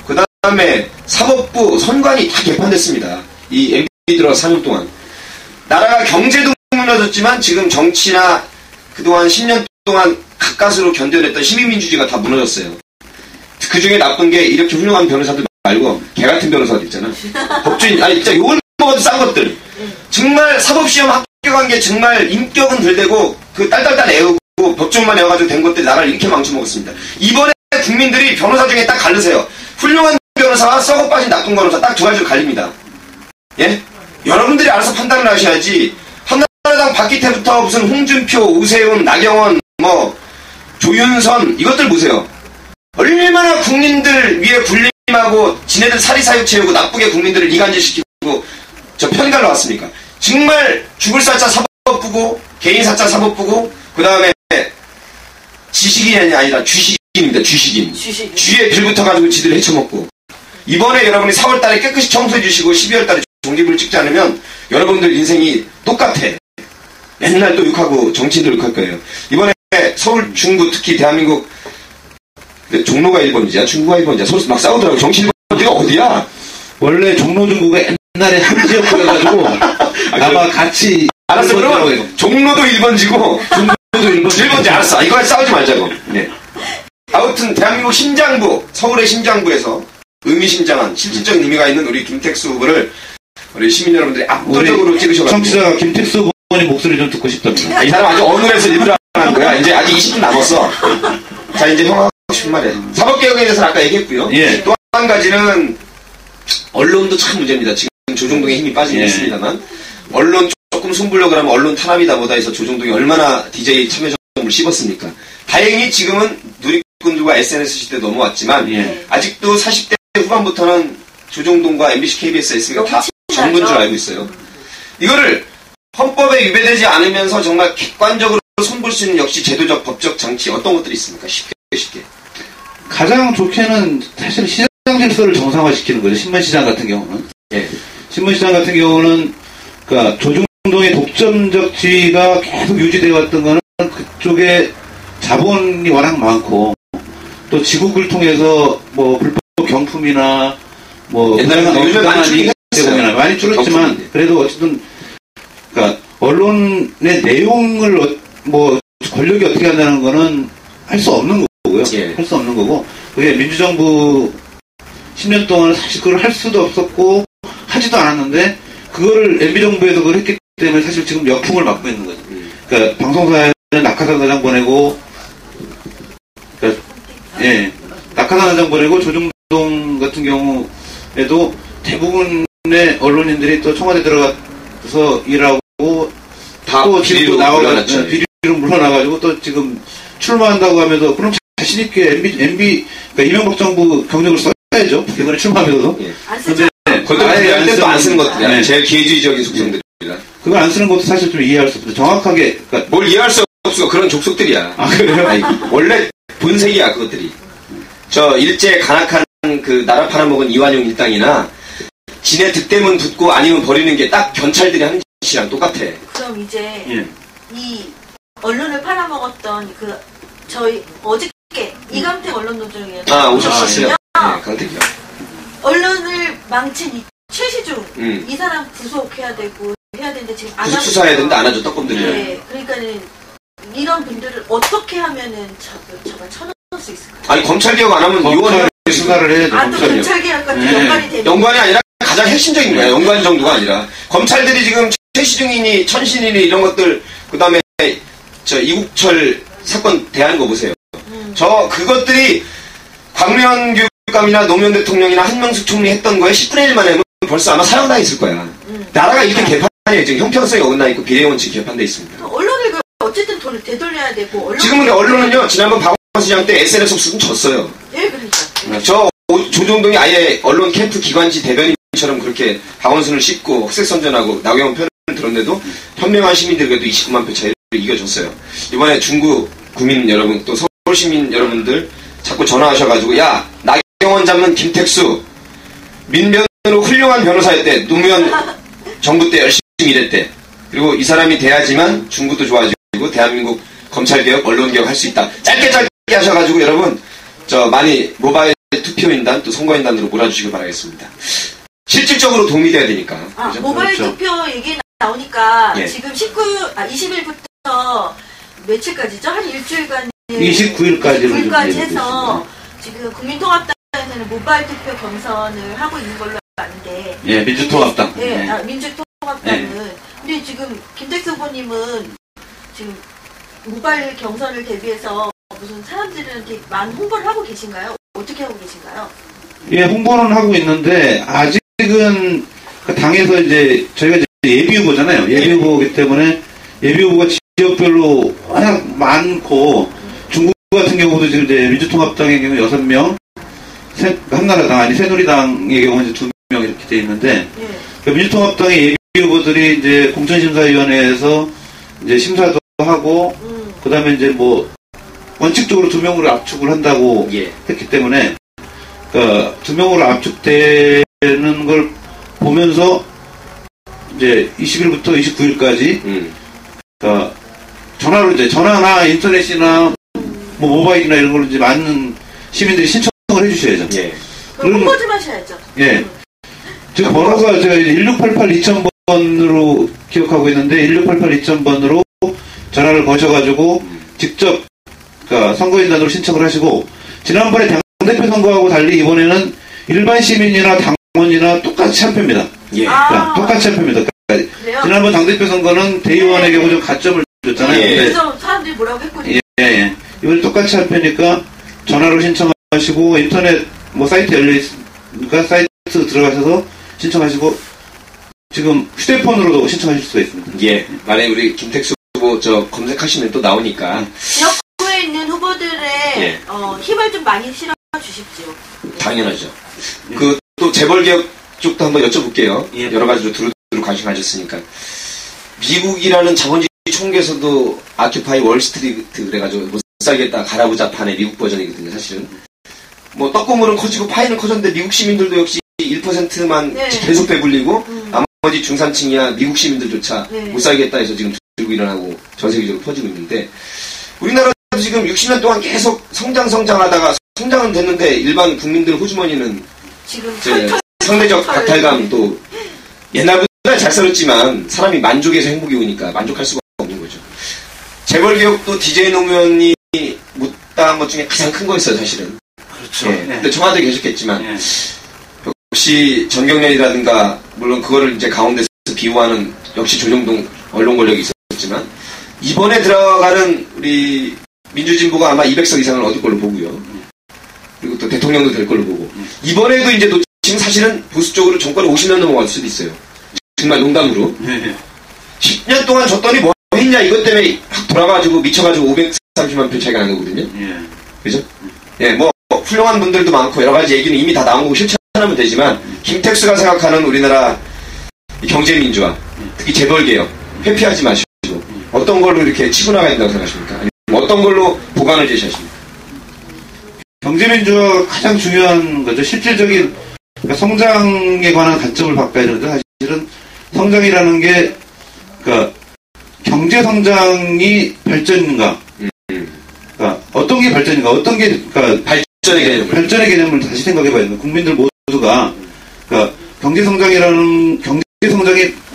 그 다음에 사법부 선관위 다 개판됐습니다. 이 MB 들어 4년 동안 나라가 경제도 무너졌지만 지금 정치나 그동안 10년 동안 가까스로 견뎌냈던 시민민주주의가 다 무너졌어요. 그 중에 나쁜 게 이렇게 훌륭한 변호사들 말고 개 같은 변호사들 있잖아. 법조인 아니 진짜 욕을 먹어도 싼 것들. 정말 사법시험 합격한 게 정말 인격은 덜 되고 그 딸딸딸 애우고 법조만 애워가지고 된 것들이 나라를 이렇게 망쳐먹었습니다. 이번에 국민들이 변호사 중에 딱 가르세요. 훌륭한 변호사와 썩어 빠진 나쁜 변호사 딱 두 가지로 갈립니다. 예? 여러분들이 알아서 판단을 하셔야지. 한나라당 바뀔 때부터 무슨 홍준표, 오세훈, 나경원, 뭐 조윤선 이것들 보세요. 얼마나 국민들 위에 군림하고 지네들 사리사욕 채우고 나쁘게 국민들을 이간질시키고 저 편갈러 왔습니까? 정말 죽을 사자 사법부고 개인 사자 사법부고 그 다음에 지식인이 아니라 주식인입니다. 주식인. 쥐에 빌붙어가지고 지들을 헤쳐먹고 이번에 여러분이 4월달에 깨끗이 청소해주시고 12월달에 종기부를 찍지 않으면 여러분들 인생이 똑같아. 맨날 또 욕하고 정치인들 욕할 거예요. 이번에 서울 중구 특히 대한민국 종로가 1번이야 중구가 1번이야 서로 막 싸우더라고. 정치 1번지가 어디야? 원래 종로 중구가 옛날에 한 지역구여가지고 아마 같이 알았어. 그러면 종로도 1번지고 중구도 1번지 알았어. 이거 싸우지 말자고. 네. 아무튼 대한민국 심장부 서울의 심장부에서 의미심장한 실질적인 의미가 있는 우리 김택수 후보를 우리 시민 여러분들이 압도적으로 찍으셔가지고 청취자가 김택수 후보님 목소리 좀 듣고 싶답니다. 이 사람 아주 어눌해서 일부러 하는 거야. 이제 아직 20분 남았어. 자 이제 형 하고 싶은 말이야. 사법개혁에 대해서 아까 얘기했고요. 예. 또 한 가지는 언론도 참 문제입니다. 지금 조정동의 힘이 빠지긴 예. 했습니다만 언론 조금 손보려고 하면 언론 탄압이다 뭐다 해서 조정동이 얼마나 DJ 참여정부를 씹었습니까. 다행히 지금은 누리꾼들과 SNS 시대 넘어왔지만 예. 아직도 40대 후반부터는 조정동과 MBC, KBS, SB가 다 정부인 줄 알고 있어요. 이거를 헌법에 위배되지 않으면서 정말 객관적으로 손볼 수 있는 역시 제도적, 법적 장치 어떤 것들이 있습니까? 쉽게. 가장 좋게는 사실 시장 질서를 정상화시키는 거죠. 신문시장 같은 경우는. 예. 신문시장 같은 경우는 그러니까 조중동의 독점적 지위가 계속 유지되어 왔던 거는 그쪽에 자본이 워낙 많고 또 지국을 통해서 뭐 불법 경품이나 뭐 옛날에는 요즘 많이 줄긴 했어요. 많이 줄었지만 경품인데. 그래도 어쨌든 그러니까 언론의 내용을 뭐 권력이 어떻게 한다는 거는 할 수 없는 거고요. 예. 할 수 없는 거고 그게 민주정부 10년 동안 사실 그걸 할 수도 없었고 하지도 않았는데 그거를 MB정부에서 그걸 했기 때문에 사실 지금 역풍을 맞고 있는 거죠. 그러니까 방송사에는 낙하산 사장 보내고 그러니까 예 낙하산 사장 보내고 조중동 같은 경우에도 대부분의 언론인들이 또 청와대 들어가서 일하고 다 또 지금 또 물러났죠. 비리로 물러나가지고 또 지금 출마한다고 하면서 그럼 자신있게 MB 그러니까 이명박 정부 경력을 써야죠. 이번에 출마하면서도. 예. 안 쓰죠. 그것도 아예 할 때도 안 쓰는 것들이야. 네. 제일 기회주의적인 속성들이라. 그걸 안 쓰는 것도 사실 좀 이해할 수 없어요. 정확하게 그러니까 뭘 이해할 수 없어. 그런 족속들이야. 아 그래요? 아니, 원래 본색이야 그것들이. 저 일제 간악한 그 나라 팔아먹은 이완용 일당이나 지네 득대문 붙고 아니면 버리는 게 딱 경찰들이 하는 짓이랑 똑같아. 그럼 이제 예. 이 언론을 팔아먹었던 그 저희 어저께 이강택 언론노조위원회 오셨었어요. 네, 강택이요. 언론을 망친 이 최시중 음. 이 사람 구속해야 되고 해야 되는데 지금 안 구속 하고 수사해야 있어요. 되는데 안 하죠 떡검들이. 네, 그러니까는 이런 분들을 어떻게 하면은 저걸 쳐넣을 수 있을까요? 아니 검찰 개혁 안 하면 요원을 수사를 해야죠. 아, 또 경찰 개혁 같은 네. 연관이 되면 연관이 아니라 가장 핵심적인 거야. 연관 정도가 아니라 검찰들이 지금 최시중이니 천신이니 이런 것들 그다음에 저 이국철 사건 대하는 거 보세요. 저 그것들이 광명 교육감이나 노무현 대통령이나 한명숙 총리 했던 거에 10분의 1만 하면 벌써 아마 사형당했을 거야. 나라가 이렇게 개판이 아니에요. 지금 형평성이 어긋나 있고 비례 원칙 개판돼 있습니다. 언론을 어쨌든 돈을 되돌려야 되고 지금은 언론은요. 지난번 박원순 시장 때 SNS 없으면 졌어요. 예, 그러니까. 저 조정동이 아예 언론 캠프 기관지 대변인처럼 그렇게 박원순을 씹고 흑색선전하고 나경원 편을 들었는데도 현명한 시민들에게도 29만 표 차이를 이겨줬어요. 이번에 중구 구민 여러분 또 서울 시민 여러분들 자꾸 전화하셔가지고 야 나경원 잡는 김택수 민변으로 훌륭한 변호사였대. 노무현 정부 때 열심히 일했대. 그리고 이 사람이 돼야지만 중국도 좋아지고 대한민국 검찰개혁 언론개혁 할 수 있다. 짧게 하셔가지고 여러분 저 많이 모바일 투표인단 또 선거인단으로 몰아주시길 바라겠습니다. 실질적으로 도움이 돼야 되니까. 그렇죠? 모바일 그렇죠. 투표 얘기 나오니까 예. 지금 20일부터 며칠까지죠? 한 일주일간 29일까지 해서 지금 국민통합당에서는 모바일 투표 경선을 하고 있는 걸로 아는데 예, 민주통합당. 예, 민주통합당은 근데 지금 김택수 후보님은 지금 모바일 경선을 대비해서 무슨 사람들한테 많은 홍보를 하고 계신가요? 어떻게 하고 계신가요? 예, 홍보는 하고 있는데 아직은 그 당에서 이제 저희가 이제 예비 후보잖아요. 예비 후보이기 때문에 예비 후보가 지역별로 워낙 많고 중국 같은 경우도 지금 이제 민주통합당의 경우 6명, 한나라당 아니 새누리당의 경우는 이제 2명 이렇게 돼 있는데 그 민주통합당의 예비 후보들이 이제 공천심사위원회에서 이제 심사도 하고 그다음에 이제 뭐 원칙적으로 2명으로 압축을 한다고 했기 때문에 그 2명으로 압축되는 걸 보면서 이제 20일부터 29일까지 그러니까 전화로 이제 전화나 인터넷이나 뭐 모바일이나 이런 걸로 이제 많은 시민들이 신청을 해주셔야죠. 그럼 홍보 좀 하셔야죠. 예. 지금 번호가 제가 1688-2000번으로 기억하고 있는데 1688-2000번으로 전화를 거셔가지고 직접 그러니까 선거인단으로 신청을 하시고 지난번에 당대표 선거하고 달리 이번에는 일반 시민이나 당원이나 똑같이 한 표입니다. 그러니까 똑같이 한 표입니다. 그러니까 지난번 당대표 선거는 대의원의 경우 좀 가점을 줬잖아요. 그래서 사람들이 뭐라고 했거든요. 이번에 똑같이 한 표니까 전화로 신청하시고 인터넷 뭐 사이트 열려있으니까 사이트 들어가셔서 신청하시고 지금 휴대폰으로도 신청하실 수가 있습니다. 만약에 우리 김택수 후보 저 검색하시면 또 나오니까 지역구에 있는 후보들의 힘을 좀 많이 실어 주십시오. 당연하죠. 그 또 재벌개혁 쪽도 한번 여쭤볼게요. 여러 가지로 두루두루 관심하셨으니까 미국이라는 자본주의 총계에서도 아큐파이 월스트리트 그래가지고 못 살겠다 가라보자 판의 미국 버전이거든요. 사실은 뭐 떡고물은 커지고 파이는 커졌는데 미국 시민들도 역시 1%만 계속 배불리고 나머지 중산층이야 미국 시민들조차 못 살겠다 해서 지금 들고 일어나고 전 세계적으로 퍼지고 있는데 우리나라도 지금 60년 동안 계속 성장하다가 성장은 됐는데 일반 국민들 호주머니는 지금 상대적 박탈감 또 옛날보다 잘 살았지만 사람이 만족해서 행복이 오니까 만족할 수가 없는 거죠. 재벌개혁도 DJ 노무현이 못당한 것 중에 가장 큰 거였어요, 사실은. 그렇죠. 근데 청와대에 계셨겠지만 역시 전경련이라든가 물론 그거를 이제 가운데서 비호하는 역시 조정동 언론 권력이 있었지만 이번에 들어가는 우리 민주진보가 아마 200석 이상을 얻을 걸로 보고요. 그리고 또 대통령도 될 걸로 보고 이번에도 이제 지금 사실은 보수 쪽으로 정권이 50년 넘어갈 수도 있어요. 정말 농담으로 10년 동안 줬더니 뭐 했냐 이것 때문에 확 돌아가지고 미쳐가지고 530만 표 차이가 난 거거든요. 그죠? 뭐 훌륭한 분들도 많고 여러 가지 얘기는 이미 다 나온 거고 실천하면 되지만 김택수가 생각하는 우리나라 경제민주화 특히 재벌개혁 회피하지 마시고 어떤 걸로 이렇게 치고 나가야 된다고 생각하십니까? 아니면 어떤 걸로 보관을 제시하십니까? 경제민주화가 가장 중요한 거죠. 실질적인 그러니까 성장에 관한 관점을 바꿔야 되는데 사실은 성장이라는 게 그러니까 경제 성장이 발전인가? 그러니까 어떤 게 발전인가? 어떤 게 그러니까 발전의 개념을 다시 생각해봐야 돼요. 국민들 모두가 그러니까 경제 성장이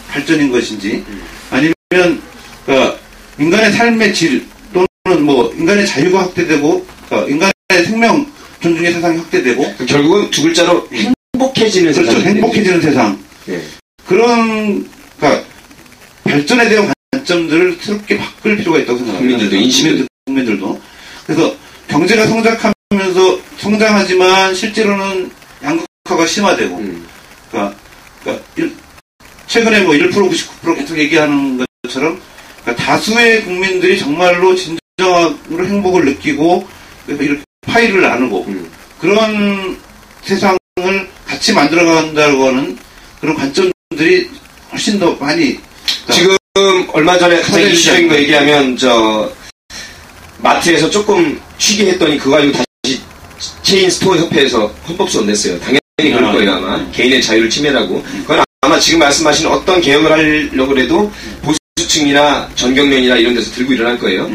발전인 것인지 아니면 그러니까 인간의 삶의 질 또는 뭐 인간의 자유가 확대되고 그러니까 인간의 생명 존중의 세상이 확대되고 결국은 두 글자로 행복해지는 그렇죠. 세상. 행복해지는 세상. 그런 그러니까 발전에 대한 관점들을 새롭게 바꿀 필요가 있다고 생각합니다. 국민들도. 그래서 경제가 성장하면서 성장하지만 실제로는 양극화가 심화되고 그러니까 최근에 뭐 1% 99% 계속 얘기하는 것처럼 그러니까 다수의 국민들이 정말로 진정으로 행복을 느끼고 이렇게 파일을 나누고 그런 세상을 같이 만들어간다고 하는 그런 관점들이 훨씬 더 많이 지금 얼마 전에 가장 이슈적인 거 얘기하면 마트에서 조금 쉬게 했더니 그거 가지고 다시 체인 스토어 협회에서 헌법소원 냈어요. 당연히 그럴 거예요 아마. 개인의 자유를 침해라고. 그건 아마 지금 말씀하신 어떤 개혁을 하려고 해도 보수층이나 전경련이나 이런 데서 들고 일어날 거예요.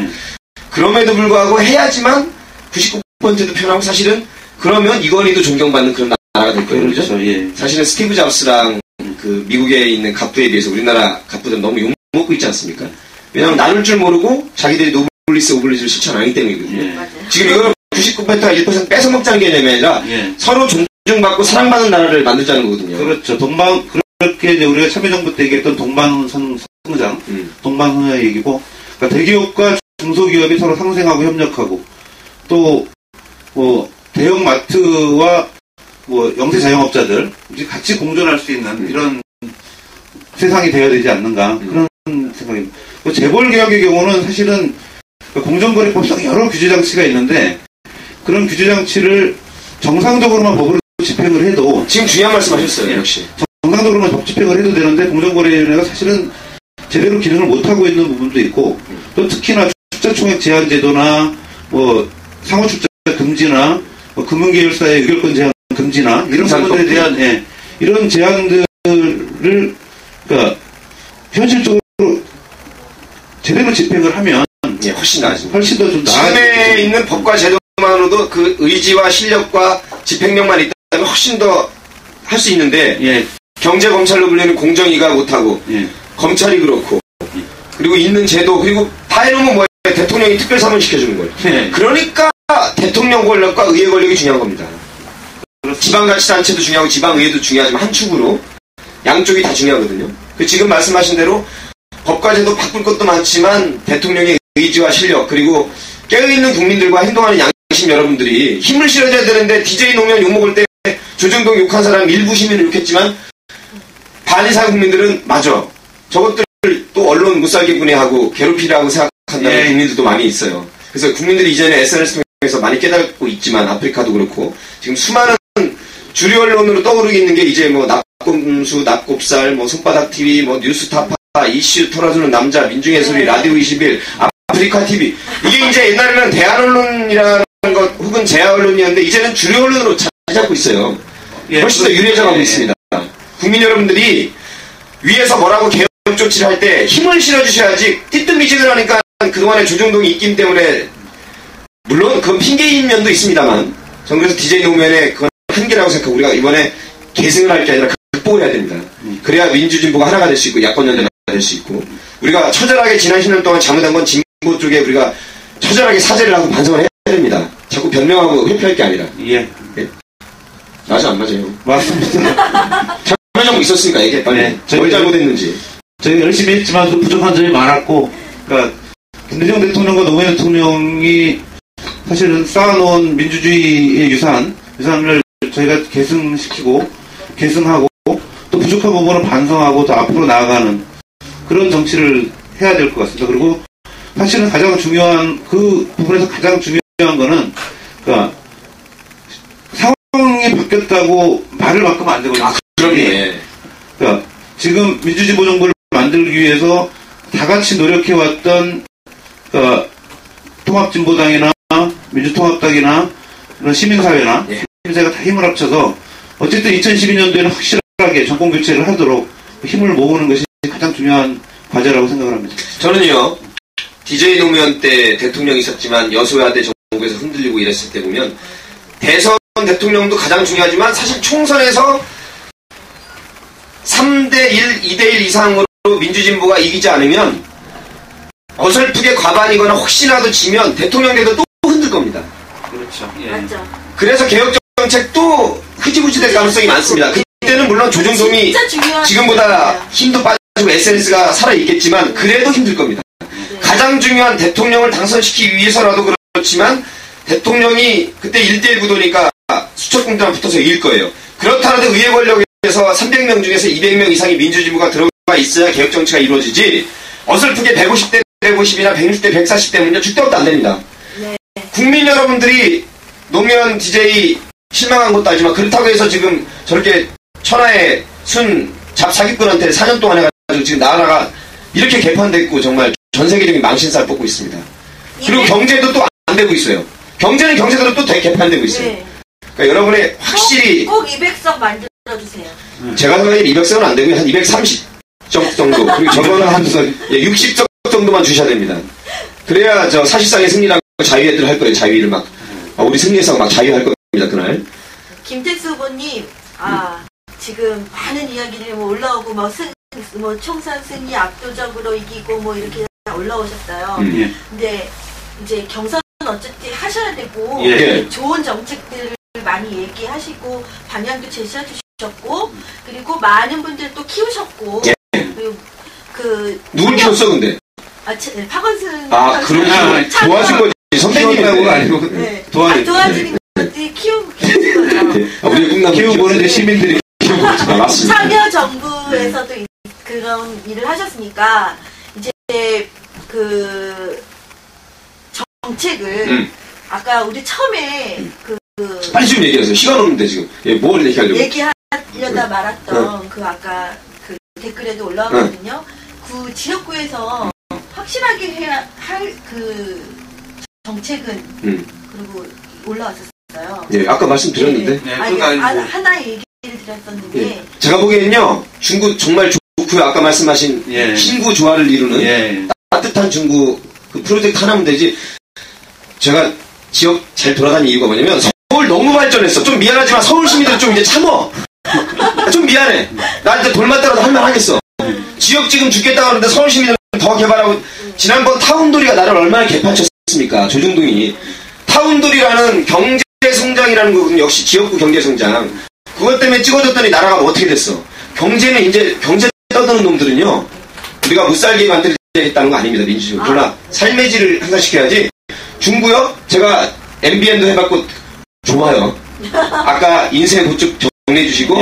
그럼에도 불구하고 해야지만 99%도 편하고 사실은 그러면 이건희도 존경받는 그런 나라가 될 거예요. 그렇죠? 예. 사실은 스티브 잡스랑 그 미국에 있는 갑부에 비해서 우리나라 갑부들은 너무 욕먹고 있지 않습니까? 왜냐하면 나눌 줄 모르고 자기들이 노블리스 오블리스를 실천 안 하기 때문이거든요. 지금 이거는 99%가 1% 뺏어먹자는 개념이 아니라 서로 존중받고 사랑받는 나라를 만들자는 거거든요. 그렇죠. 그렇게 이제 우리가 참여정부 때 얘기했던 동방성장, 동방성장의 얘기고, 그러니까 대기업과 중소기업이 서로 상생하고 협력하고, 또, 대형 마트와 영세 자영업자들, 이제 같이 공존할 수 있는 이런 세상이 되어야 되지 않는가, 그런 생각입니다. 재벌개혁의 경우는 사실은 공정거래법상 여러 규제장치가 있는데, 그런 규제장치를 정상적으로만 법으로 집행을 해도 지금 중요한 말씀 하셨어요. 역시 정상적으로만 법 집행을 해도 되는데 공정거래위원회가 사실은 제대로 기능을 못하고 있는 부분도 있고 또 특히나 출자총액 제한 제도나 상호 출자 금지나 금융계열사의 의결권 제한 금지나 이런 부분들에 대한 이런 제한들을 그러니까 현실적으로 제대로 집행을 하면 훨씬 나아지죠. 훨씬 더 좀 지금에 있는 법과 제도만으로도 그 의지와 실력과 집행력만 있다면 훨씬 더 할 수 있는데 경제검찰로 불리는 공정위가 못하고 검찰이 그렇고 그리고 있는 제도 그리고 다 해놓으면 뭐예요? 대통령이 특별사면 시켜주는 거예요. 그러니까 대통령 권력과 의회 권력이 중요한 겁니다. 지방자치단체도 중요하고 지방의회도 중요하지만 한 축으로 양쪽이 다 중요하거든요. 지금 말씀하신 대로 법과 제도 바꿀 것도 많지만 대통령의 의지와 실력 그리고 깨어있는 국민들과 행동하는 양심 여러분들이 힘을 실어줘야 되는데 DJ 노무현 욕먹을 때 조정동 욕한 사람 일부 시민을 욕했지만 반이상 국민들은 맞아. 저것들 또 언론 못살게 분해하고 괴롭히라고 생각한다는 국민들도 많이 있어요. 그래서 국민들이 이전에 SNS 통해서 많이 깨닫고 있지만 아프리카도 그렇고 지금 수많은 주류 언론으로 떠오르고 있는 게 이제 납꼼수, 납곱살, 손바닥 TV, 뉴스타파, 이슈 털어주는 남자, 민중의 소리, 라디오 21, 아프리카 TV. 이게 이제 옛날에는 대한 언론이라는 것 혹은 제야 언론이었는데 이제는 주류 언론으로 자리 잡고 있어요. 훨씬 더 유리해져가고 있습니다. 국민 여러분들이 위에서 뭐라고 개혁 조치를 할 때 힘을 실어주셔야지 띠뜻미지근하니까 그동안의 조정동이 입김 때문에 물론 그건 핑계인 면도 있습니다만 전 그래서 DJ 노무현의 그건 한계라고 생각하고 우리가 이번에 계승을 할 게 아니라 극복을 해야 됩니다. 그래야 민주진보가 하나가 될 수 있고 야권연대가 될 수 있고 우리가 처절하게 지난 10년 동안 잘못한 건 진보 쪽에 우리가 처절하게 사죄를 하고 반성을 해야 됩니다. 자꾸 변명하고 회피할 게 아니라. 맞아 안 맞아요? 맞습니다. 참여정부 있었으니까 얘기해 빨리. 뭘 잘못했는지. 저희가 열심히 했지만 또 부족한 점이 많았고 그러니까 김대중 대통령과 노무현 대통령이 사실은 쌓아놓은 민주주의의 유산을 저희가 계승하고 또 부족한 부분을 반성하고 더 앞으로 나아가는 그런 정치를 해야 될 것 같습니다. 그리고 사실은 가장 중요한 그 부분에서 가장 중요한 거는 그러니까 상황이 바뀌었다고 말을 바꾸면 안 되거든요. 그러니까 지금 민주진보 정부를 만들기 위해서 다 같이 노력해왔던 그러니까 통합진보당이나 민주통합당이나 그런 시민사회나 시민사회가 다 힘을 합쳐서 어쨌든 2012년도에는 확실하게 정권교체를 하도록 힘을 모으는 것이 가장 중요한 과제라고 생각을 합니다. 저는요 DJ 노무현 때 대통령이 있었지만 여소야대 정부에서 흔들리고 이랬을 때 보면 대선 대통령도 가장 중요하지만 사실 총선에서 3대1, 2대1 이상으로 민주진보가 이기지 않으면 어설프게 과반이거나 혹시라도 지면 대통령 돼도 또 흔들 겁니다. 그렇죠. 맞죠. 그래서 개혁정책도 흐지부지 될 가능성이 많습니다. 그때는 물론 조정동이 지금보다 힘도 빠지고 SNS가 살아있겠지만 그래도 힘들 겁니다. 가장 중요한 대통령을 당선시키기 위해서라도 그렇지만 대통령이 그때 1대1 구도니까 수첩 공단만 붙어서 이길 거예요. 그렇다는데 의회 권력에 중에서 300명 중에서 200명 이상이 민주진보가 들어가 있어야 개혁정치가 이루어지지 어설프게 150대 150이나 160대 140대면요 죽도 없도 안 됩니다. 네. 국민 여러분들이 노무현 DJ 실망한 것도 알지만 그렇다고 해서 지금 저렇게 천하의 순 잡사기꾼한테 4년 동안 해가지고 지금 나라가 이렇게 개판됐고 정말 전 세계적인 망신살 뽑고 있습니다. 그리고 경제도 또 안 되고 있어요. 경제는 경제대로 또 되게 개판되고 있어요. 네. 그러니까 여러분의 확실히 꼭 200석 만들어주세요. 제가 생각하기엔 200석은 안 되고 한 230석 정도 그리고 저거는 한 60석 정도만 주셔야 됩니다. 그래야 저 사실상의 승리라고 자유애들 할 거예요. 자유를 막 우리 승리해서 막 자유할 겁니다. 그날. 김택수 후보님 지금 많은 이야기들이 뭐 올라오고 뭐 총선 승리 압도적으로 이기고 뭐 이렇게 올라오셨어요. 근데 이제 경선 어쨌든 하셔야 되고 좋은 정책들을 많이 얘기하시고 방향도 제시해 주셨고 그리고 많은 분들 또 키우셨고 그리고 누굴 키웠어 근데? 박원순 그럼 도와준 거지 선배님이라고 아니고 네. 도와주는 것들이 키운 거죠. 우리 국남 키우고는 이제 시민들이 키우고 맞습니다. 참여 정부에서도 그런 일을 하셨으니까 이제 그 정책을 아까 우리 처음에 빨리 좀 얘기하세요. 시간 없는데 지금 뭘 얘기하려고? 얘기하려다 말았던 그 아까 그 댓글에도 올라왔거든요. 그 지역구에서 확실하게 해야 할 그 정책은 그리고 올라왔었어요. 예, 아까 말씀드렸는데. 하나의 얘기를 드렸었는데. 제가 보기에는요, 중구 정말 좋고요. 아까 말씀하신 신구 조화를 이루는 따뜻한 중구 그 프로젝트 하나면 되지. 제가 지역 잘 돌아다니는 이유가 뭐냐면 서울 너무 발전했어. 좀 미안하지만 서울 시민들 좀 이제 참어. 좀 미안해. 나 이제 돌맞더라도 할만하겠어. 지역 지금 죽겠다 그러는데 서울 시민들 더 개발하고 지난번 타운돌이가 나를 얼마나 개판쳤습니까? 조중동이. 타운돌이라는 경제성장이라는 부분 역시 지역구 경제성장. 그것 때문에 찍어줬더니 나라가 뭐 어떻게 됐어? 경제는 이제 경제 떠드는 놈들은요. 우리가 못살게 만들겠다는 거 아닙니다. 민주주의. 그러나 삶의 질을 향상시켜야지. 중구요? 제가 MBN도 해봤고 좋아요. 아까 인쇄 그쪽 정리해 주시고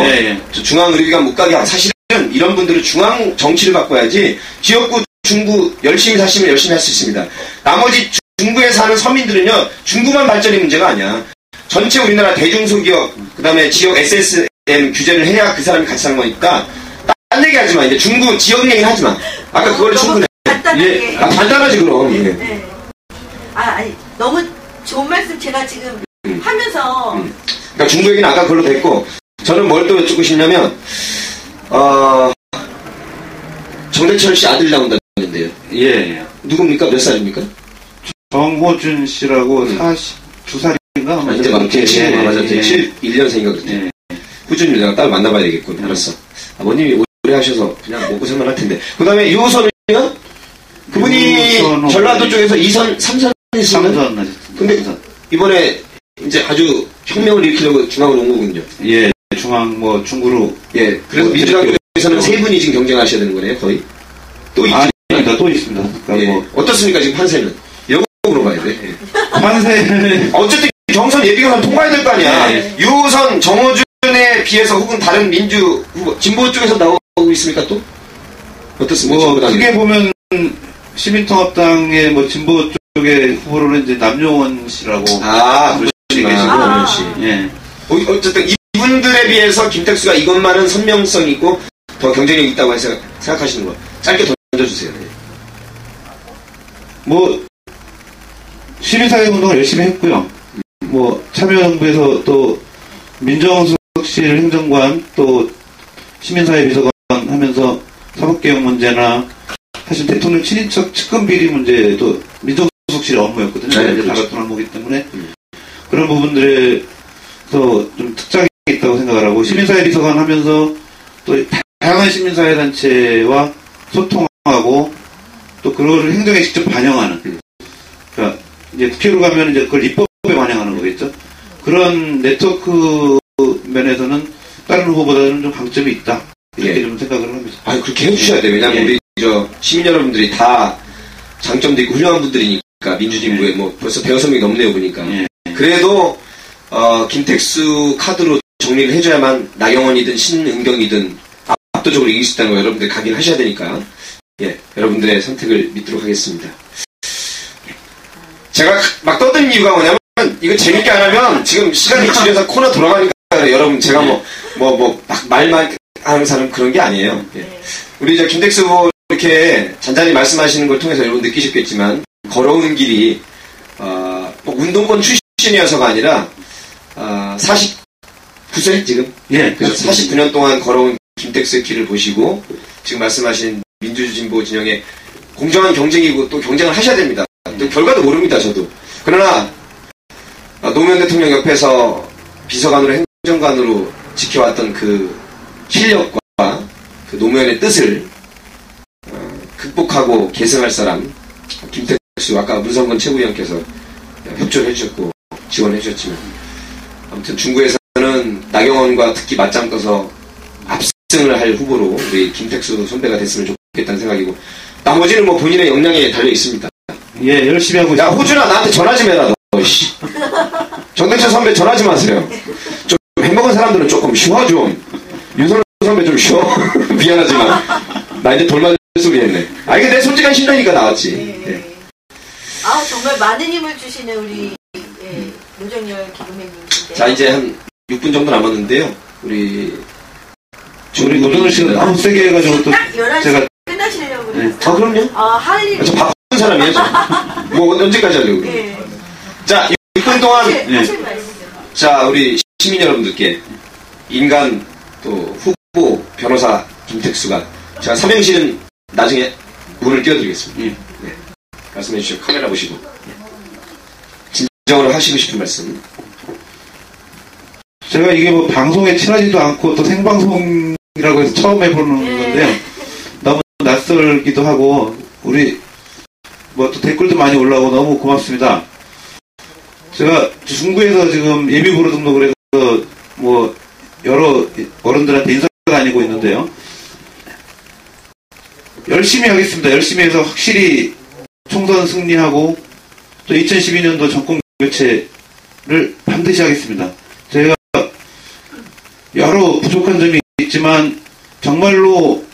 중앙의료기관 못 가게 하고 사실은 이런 분들은 중앙 정치를 바꿔야지 지역구 중구 열심히 사시면 열심히 할 수 있습니다. 나머지 중구에 사는 서민들은요. 중구만 발전이 문제가 아니야. 전체 우리나라 대중소기업 그다음에 지역 SSM 규제를 해야 그 사람이 같이 사는 거니까 딴 얘기 하지 마. 이제 중구 지역 얘기는 하지 마. 아까 그거를 충분해. 간단하게. 간단하지 그럼. 네. 아니 너무 좋은 말씀 제가 지금 하면서 그러니까 중구 얘기는 아까 그걸로 됐고 저는 뭘 또 여쭙고 싶냐면 정대철 씨 아들 나온다는데요. 누굽니까? 몇 살입니까? 정호준 씨라고 42살인가? 이제 막 제 친구가 맞아. 1년생인가 그때. 후준이 내가 따로 만나봐야 되겠군. 알았어. 아버님이 오래 하셔서 그냥 먹고 살만할 텐데. 그 다음에 유호선은요? 그분이 전라도 쪽에서 2선, 3선 했으면? 근데 이번에 이제 아주 혁명을 일으키려고 중앙으로 온 거군요. 중구로. 그래서 민주당 쪽에서는 세 분이 지금 경쟁하셔야 되는 거네요, 거의. 또 있지. 또 있습니다. 그러니까 어떻습니까, 지금 판세는? 이런 거 물어봐야 돼. 판세. 어쨌든 경선 예비경선 통과해야 될 거 아니야. 유호선, 정호준에 비해서 혹은 다른 민주 후보, 진보 쪽에서 나오고 있습니까, 또? 어떻습니까? 크게 보면, 시민통합당의 진보 쪽의 후보로는 이제 남용원 씨라고. 그렇지 계시고. 어쨌든 이분들에 비해서 김택수가 이것만은 선명성이 있고 더 경쟁력이 있다고 생각하시는 거. 짧게 던져주세요. 시민사회운동을 열심히 했고요. 참여정부에서 또 민정수석 실 행정관 또 시민사회 비서관 하면서 사법개혁 문제나 사실 대통령 친인척 측근 비리 문제도 민정수석실의 업무였거든요. 이제 다 같은 업무이기 때문에 그런 부분들에서 좀 특장이 있다고 생각을 하고 시민사회 비서관 하면서 또 다양한 시민사회 단체와 소통하고 또 그거를 행정에 직접 반영하는 그러니까 이제 국회로 가면 이제 그걸 입법에 반영하는 거겠죠. 그런 네트워크 면에서는 다른 후보보다는 좀 강점이 있다. 이렇게 좀 생각을 합니다. 그렇게 해주셔야 돼요. 왜냐면 우리 시민 여러분들이 다 장점도 있고 훌륭한 분들이니까 민주진보에 벌써 100여 명이 넘네요 보니까. 그래도 김택수 카드로 정리를 해줘야만 나경원이든 신은경이든 압도적으로 이길 수 있다는 거 여러분들 각인하셔야 되니까 예, 여러분들의 선택을 믿도록 하겠습니다. 제가 막 떠드는 이유가 뭐냐면 이거 재밌게 안 하면 지금 시간이 지려서 코너 돌아가니까 여러분 제가 막 말만 하는 사람 그런 게 아니에요. 예. 우리 저 김택수 후보 이렇게 잔잔히 말씀하시는 걸 통해서 여러분 느끼셨겠지만 걸어오는 길이 운동권 출신이어서가 아니라 49세 지금? 예, 그래서 49년 동안 걸어온 김택수의 길을 보시고 지금 말씀하신 민주진보 진영의 공정한 경쟁이고 또 경쟁을 하셔야 됩니다. 또 결과도 모릅니다, 저도. 그러나 노무현 대통령 옆에서 비서관으로 행정관으로 지켜왔던 그 실력과 그 노무현의 뜻을 극복하고 계승할 사람 김택수 아까 문성건 최고위원께서 협조를 해주셨고 지원해 주셨지만 아무튼 중구에서는 나경원과 특히 맞짱 떠서 압승을 할 후보로 우리 김택수 선배가 됐으면 좋겠다는 생각이고 나머지는 뭐 본인의 역량에 달려 있습니다. 예, 열심히 하고 있습니다. 야 호준아 나한테 전화 좀 해라 너. 정대철 선배 전화 좀 하세요. 좀 해먹은 사람들은 조금 쉬어 좀. 윤석열 선배 좀 쉬어. 미안하지만 나 이제 돌 맞을 소리 했네. 이게 내 솔직한 신뢰니까 나왔지. 네. 정말 많은 힘을 주시는 우리 노정열 기금회님인데. 자 이제 한 6분 정도 남았는데요. 우리 노정열 씨는 너무 세게 해가지고 또 딱 11시 제가 끝나시려고 네. 그랬죠? 그럼요. 할 일이. 저 바쁜 사람이에요. 저. 뭐 언제까지 하려고. 네. 자 6분 동안 하실 말씀. 자 우리 시민 여러분들께 인간 또 후보 변호사 김택수가 제가 삼행시는 나중에 문을 띄워드리겠습니다. 네. 말씀해 주시죠. 카메라 보시고 진정으로 하시고 싶은 말씀. 제가 이게 뭐 방송에 친하지도 않고 또 생방송이라고 해서 처음 해보는 건데요. 너무 낯설기도 하고 우리 뭐 또 댓글도 많이 올라오고 너무 고맙습니다. 제가 중구에서 지금 예비보로 등록을 해서 뭐 여러 어른들한테 인사가 다니고 있는데요. 열심히 하겠습니다. 열심히 해서 확실히 총선 승리하고 또 2012년도 정권 교체를 반드시 하겠습니다. 제가 여러 부족한 점이 있지만 정말로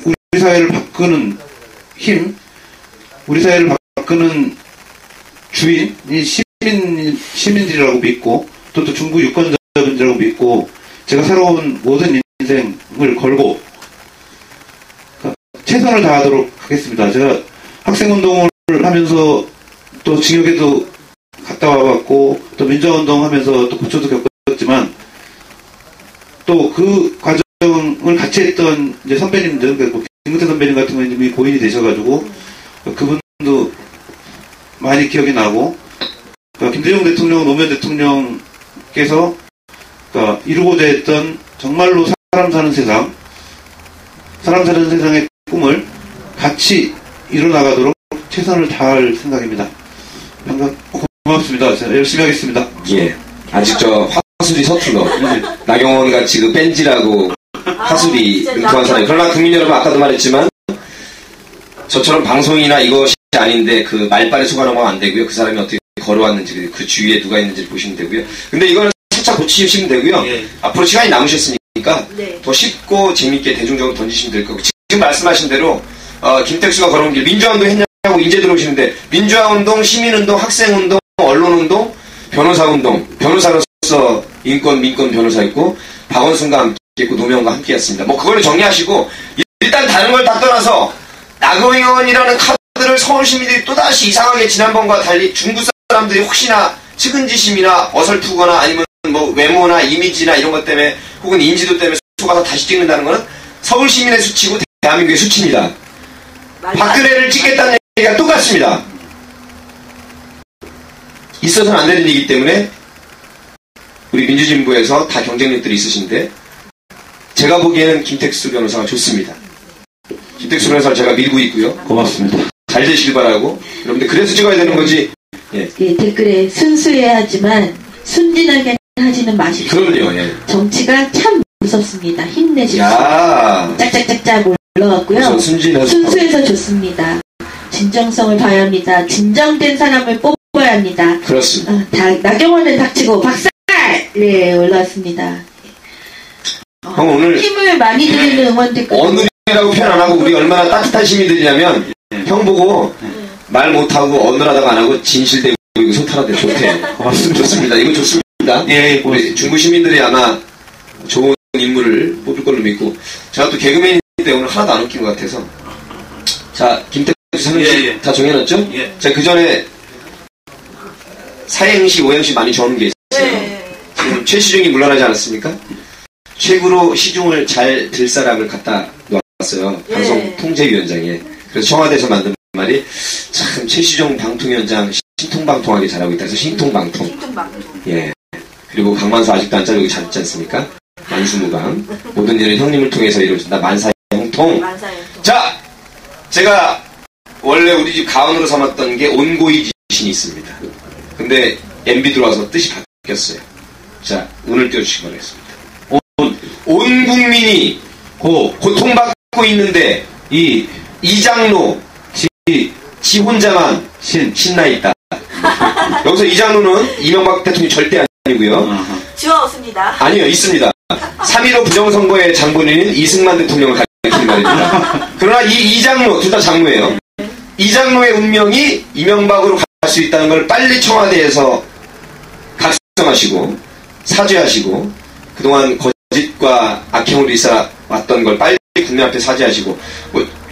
우리 사회를 바꾸는 힘, 우리 사회를 바꾸는 주인이 시민들이라고 믿고 또 중구 유권자분들이라고 믿고 제가 살아온 모든 인생을 걸고 최선을 다하도록 하겠습니다. 제가 학생운동을 하면서 또 징역에도 갔다 와봤고 또 민주화운동 하면서 또 고초도 겪었지만 또 그 과정을 같이 했던 이제 선배님들, 그러니까 김근태 선배님 같은 경우는 이미 고인이 되셔가지고 그분도 많이 기억이 나고 그러니까 김대중 대통령, 노무현 대통령께서 그러니까 이루고자 했던 정말로 사람 사는 세상의 꿈을 같이 이뤄나가도록 최선을 다할 생각입니다. 고맙습니다. 제가 열심히 하겠습니다. 예. 아직 저 화술이 서툴러. 나경원 같이 그 뺀지라고 화술이 은퇴한 사람이. 그러나 국민 여러분 아까도 말했지만 저처럼 방송이나 이것이 아닌데 그 말빨에 속아넘으면 안 되고요. 그 사람이 어떻게 걸어왔는지 그 주위에 누가 있는지 보시면 되고요. 근데 이거는 살짝 고치시면 되고요. 예. 앞으로 시간이 남으셨으니까 네. 더 쉽고 재밌게 대중적으로 던지시면 될 거고 지금 말씀하신 대로 김택수가 걸어온 길 민주화운동 했냐고 이제 들어오시는데 민주화운동, 시민운동, 학생운동, 언론운동, 변호사운동, 변호사로서 인권, 민권 변호사 있고 박원순과 함께 있고 노무현과 함께 했습니다. 뭐 그걸로 정리하시고 일단 다른 걸 다 떠나서 나경원이라는 카드를 서울 시민들이 또다시 이상하게 지난번과 달리 중국 사람들이 혹시나 측은지심이나 어설프거나 아니면 뭐 외모나 이미지나 이런 것 때문에 혹은 인지도 때문에 속아서 다시 찍는다는 것은 서울 시민의 수치고 대한민국의 수치입니다. 박근혜를 찍겠다는 얘기가 똑같습니다. 있어서는 안 되는 얘기이기 때문에 우리 민주진보에서 다 경쟁력들이 있으신데 제가 보기에는 김택수 변호사가 좋습니다. 김택수 변호사를 제가 밀고 있고요. 고맙습니다. 잘 되시길 바라고 여러분들 그래서 찍어야 되는 거지. 예. 예, 댓글에 순수해야 하지만 순진하게 하지는 마십시오. 그럼요. 예. 정치가 참 무섭습니다. 힘내십시오. 야. 짝짝짝짝 올라왔고요. 순수해서 좋습니다. 진정성을 봐야 합니다. 진정된 사람을 뽑아야 합니다. 그렇습니다. 나경원을 닥치고 박살! 네, 올라왔습니다. 형 오늘 힘을 많이 드리는 응원 댓글. 어느리라고 표현 안 하고 우리 얼마나 따뜻한 시민들이냐면 형 보고 말 못하고 어느라다가 안 하고 진실되고 이거 소탈하대 좋대. 좋습니다. 이거 좋습니다. 예, 우리 중구 시민들이 아마 좋은 인물을 뽑을 걸로 믿고 제가 또 개그맨이기 때문에 오늘 하나도 안 웃긴 것 같아서 자 김태수 삼행시 다 정해놨죠? 예. 제가 그 전에 사행시, 오행시 많이 적은 게 있어요. 네. 지금 최시중이 물러나지 않았습니까? 최고로 시중을 잘 들 사람을 갖다 놓았어요. 방송 통제위원장에. 그래서 청와대에서 만든 말이 참 최시중 방통위원장 신통방통하게 잘하고 있다 해서 신통방통. 신통방통. 예. 그리고 강만수 아직도 안 자르고 잘 있지 않습니까? 만수무강. 모든 일은 형님을 통해서 이루어진다. 만사형통. 만사형통. 자! 제가 원래 우리 집 가언으로 삼았던 게 온고이 지신이 있습니다. 근데 MB 들어와서 뜻이 바뀌었어요. 자, 운을 띄워주시기 바라겠습니다. 온 국민이 고통받고 있는데 이장로 지 혼자만 신나 있다. 여기서 이장로는 이명박 대통령이 절대 아니고요. 지워없습니다. 아니요, 있습니다. 3.15 부정선거의 장본인인 이승만 대통령을 가리키는 말입니다. 그러나 이 이장로, 둘 다 장로예요. 이장로의 운명이 이명박으로 갈 수 있다는 걸 빨리 청와대에서 각성하시고 사죄하시고 그동안 거짓과 악행으로 있어왔던 걸 빨리 국민 앞에 사죄하시고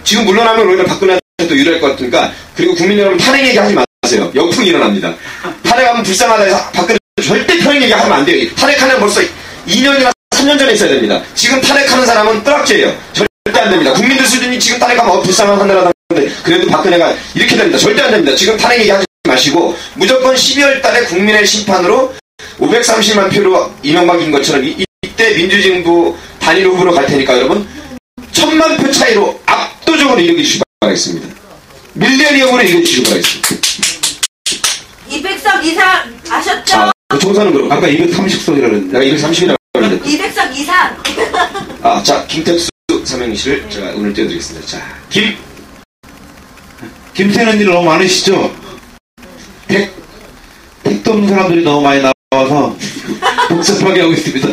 지금 물러나면 오히려 박근혜한테 또 유리할 것 같으니까 그리고 국민 여러분 탄핵 얘기하지 마세요. 역풍이 일어납니다. 탄핵하면 불쌍하다 해서 박근혜 절대 탄핵 얘기하면 안 돼요. 탄핵하면 벌써 2년이나 3년 전에 있어야 됩니다. 지금 탄핵하는 사람은 뜨락죄예요. 절대 안 됩니다. 국민들 수준이 지금 탄핵하면 불쌍한 하늘하다는데 그래도 박근혜가 이렇게 됩니다. 절대 안 됩니다. 지금 탄핵 얘기하지 마시고 무조건 12월 달에 국민의 심판으로 530만 표로 이명박인 것처럼 이때 민주진보 단일 후보로 갈 테니까 여러분 1000만 표 차이로 압도적으로 이겨주시기 바라겠습니다. 밀리언이형으로 이겨주시기 바라겠습니다. 200석 이상 아셨죠? 그 총선은 그렇고 아까 230석이라 그랬는데 내가 230이라고 그랬는데 200석 이상. 자 김택수 삼행시를 제가 오늘 띄워드리겠습니다. 자 김새는 일 너무 많으시죠? 택도 없는 사람들이 너무 많이 나와서 복잡하게 하고 있습니다.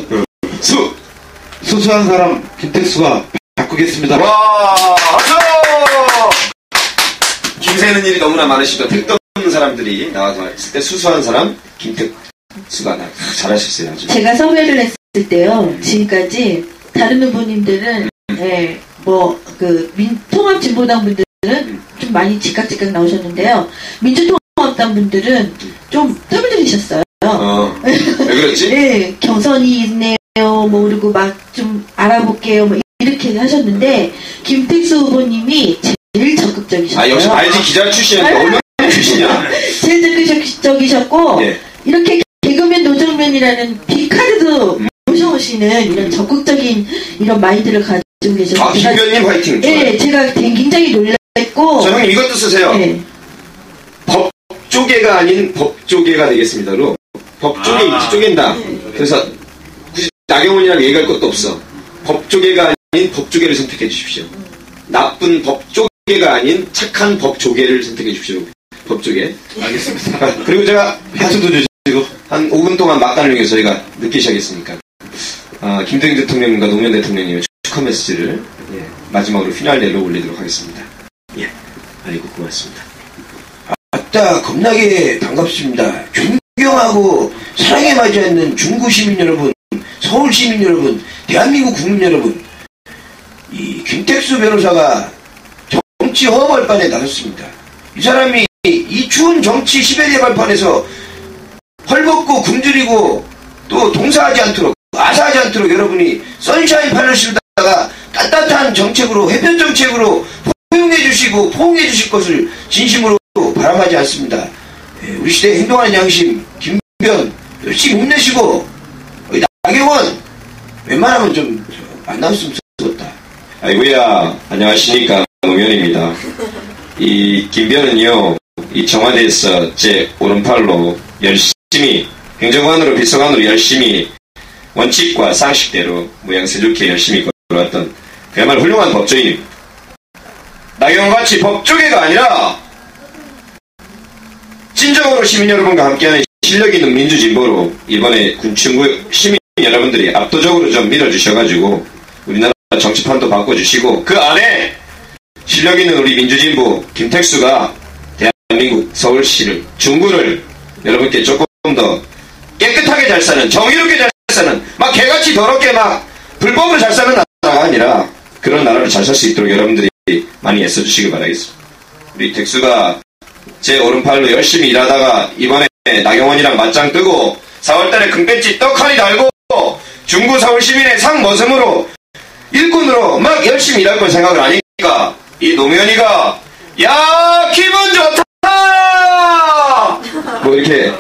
수수한 사람 김택수가 바꾸겠습니다. 와, 김새는 일이 너무나 많으시고 택도 없는 사람들이 나와서 있을 때 수수한 사람 김택수가 잘하셨어요. 아주. 제가 섭외를 했을 때요. 지금까지 다른 후보님들은 통합진보당 분들은 좀 많이 즉각즉각 나오셨는데요. 민주통합당 분들은 좀 뜸을 들이셨어요. 왜 그랬지? 네, 경선이 있네요. 그리고 막 좀 알아볼게요. 이렇게 하셨는데 김택수 후보님이 제일 적극적이셨어요. 역시 알지 기자 출신이니까 언론 출신이야. 제일 적극적이셨고 이렇게 개그맨 노정면이라는 빅카드도 모셔오시는 이런 적극적인 이런 마인드를 가지고 계셔서 김변님 화이팅. 네, 제가 굉장히 놀랐고. 자, 형님 이것도 쓰세요. 네. 법조계가 아닌 법조계가 되겠습니다로 법조계 있지 쪼갠다. 그래서 굳이 나경원이라고 얘기할 것도 없어. 법조계가 아닌 법조계를 선택해 주십시오. 나쁜 법조계가 아닌 착한 법조계를 선택해 주십시오. 법조계. 알겠습니다. 그리고 제가 해수도 주시고 한 5분 동안 막간을 위해서 저희가 늦게 시작했으니까 김대중 대통령님과 노무현 대통령님의 축하 메시지를 마지막으로 피날레로 올리도록 하겠습니다. 아이고 고맙습니다. 아따 겁나게 반갑습니다. 존경하고 사랑에 맞이하는 중구 시민 여러분, 서울 시민 여러분, 대한민국 국민 여러분, 이 김택수 변호사가 정치 허벌판에 나섰습니다. 이 사람이 이 추운 정치 시베리아 발판에서 헐벗고 굶주리고 또 동사하지 않도록 아사하지 않도록 여러분이 선샤인 팔로시다가 따뜻한 정책으로 해변 정책으로 포용해 주시고 포옹해 주실 것을 진심으로 바람하지 않습니다. 우리 시대에 행동하는 양심 김변 열심히 힘내시고 나경원 웬만하면 좀 안 나왔으면 좋겠다. 아이고야 안녕하십니까 노무현입니다. 이 김변은요 이 청와대에서 제 오른팔로 열심히 행정관으로 비서관으로 열심히 원칙과 상식대로 모양새 좋게 열심히 걸어왔던 그야말로 훌륭한 법조인 나경원같이 법조계가 아니라 진정으로 시민 여러분과 함께하는 실력 있는 민주진보로 이번에 군충구 시민 여러분들이 압도적으로 좀 밀어주셔가지고 우리나라 정치판도 바꿔주시고 그 안에 실력 있는 우리 민주진보 김택수가 대한민국 서울시를 중구를 여러분께 조금 더 깨끗하게 잘 사는 정의롭게 잘 사는 막 개같이 더럽게 막 불법으로 잘 사는 나라가 아니라 그런 나라를 잘 살 수 있도록 여러분들이 많이 애써주시기 바라겠습니다. 우리 택수가 제 오른팔로 열심히 일하다가 이번에 나경원이랑 맞짱 뜨고 4월달에 금배지 떡하니 달고 중구 서울시민의 상머슴으로 일꾼으로 막 열심히 일할 걸 생각을 하니까 이 노무현이가 야 기분 좋다 뭐 이렇게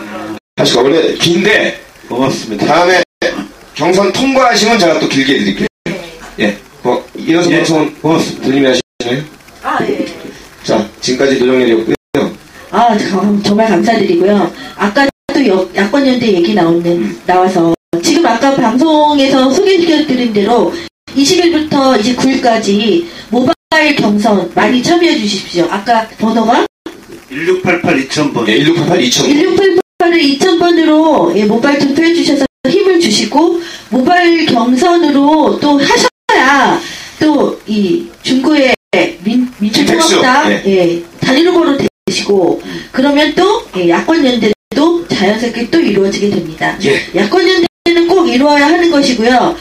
하시고 원래 긴데 고맙습니다. 다음에 경선 통과하시면 제가 또 길게 해드릴게요. 예, 이어서 방송은 고맙습니다. 들리면 하시나요? 예. 자, 지금까지 노정렬이었고요. 정말 감사드리고요. 아까 또 야권연대 얘기 나와서 지금 아까 방송에서 소개시켜드린 대로 20일부터 29일까지 모바일 경선 많이 참여해 주십시오. 아까 번호가 1688 2000번. 예, 1688 2000번. 1688을 2000번으로 모바일 투표해 주셔서 힘을 주시고 모바일 경선으로 또 하셔야 또 이 중구의 민주통합당 단일 후보로 되시고 그러면 또 야권연대도 자연스럽게 또 이루어지게 됩니다. 야권연대는 꼭 이루어야 하는 것이고요.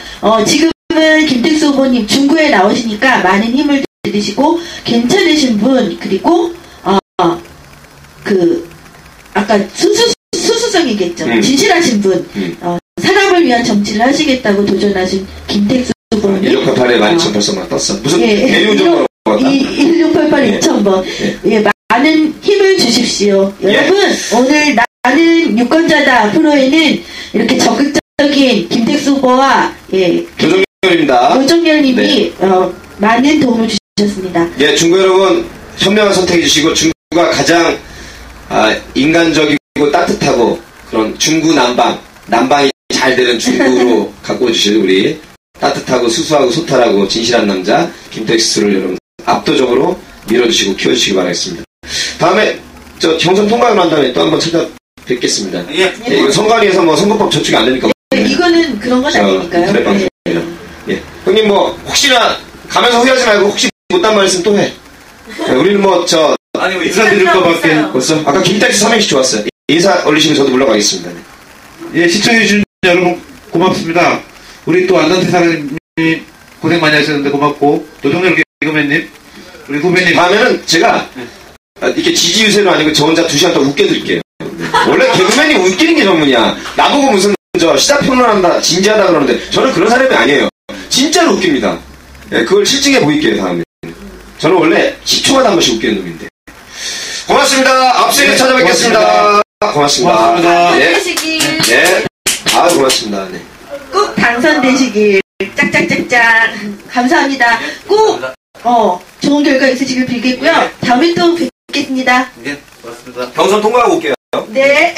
지금은 김택수 후보님 중구에 나오시니까 많은 힘을 들이시고 괜찮으신 분 그리고 아까 수수성이겠죠. 진실하신 분 사람을 위한 정치를 하시겠다고 도전하신 김택수 후보님 1688에 12,000번 떴어. 무슨 대리운전으로 1688 2000번 많은 힘을 주십시오. 여러분 오늘 나는 유권자다 프로에는 이렇게 적극적인 김택수 후보와 노정렬님이 많은 도움을 주셨습니다. 중구 여러분 현명한 선택해 주시고 중구가 가장 인간적이고 따뜻하고 그런 중구 남방이 잘 되는 중구로 갖고 주실 우리 따뜻하고 수수하고 소탈하고 진실한 남자 김택수를 여러분 압도적으로 밀어주시고 키워주시기 바라겠습니다. 다음에 저 경선 통과를 난 다음에 또 한번 찾아뵙겠습니다. 이거 선관위에서 뭐 선거법 저축이 안 되니까 이거는 그런 건 아니니까요. 형님 뭐 혹시나 가면서 후회하지 말고 혹시 못한 말 있으면 또 해. 우리는 인사드릴 것밖에 벌써 아까 김택수 삼행시 좋았어요. 인사 올리시면 저도 물러가겠습니다. 시청해주신 여러분 고맙습니다. 우리 또 안단태 사장님이 고생 많이 하셨는데 고맙고 노정렬 개그맨님 우리 후배님 다음에는 제가 이렇게 지지유세로 아니고 저 혼자 2시간 동안 웃겨드릴게요. 원래 개그맨이 웃기는 게 전문이야. 나보고 무슨 시사평론한다 진지하다 그러는데 저는 그런 사람이 아니에요. 진짜로 웃깁니다. 그걸 실증해 보일게요. 다음에 저는 원래 10초마다 한 번씩 웃기는 놈인데 고맙습니다. 앞서에 찾아뵙겠습니다. 고맙습니다. 되시길. 고맙습니다. 꼭 당선되시길 짝짝짝짝 감사합니다. 꼭 좋은 결과 있으시길 빌겠고요. 다음에 또 뵙겠습니다. 고맙습니다. 경선 통과하고 올게요. 네.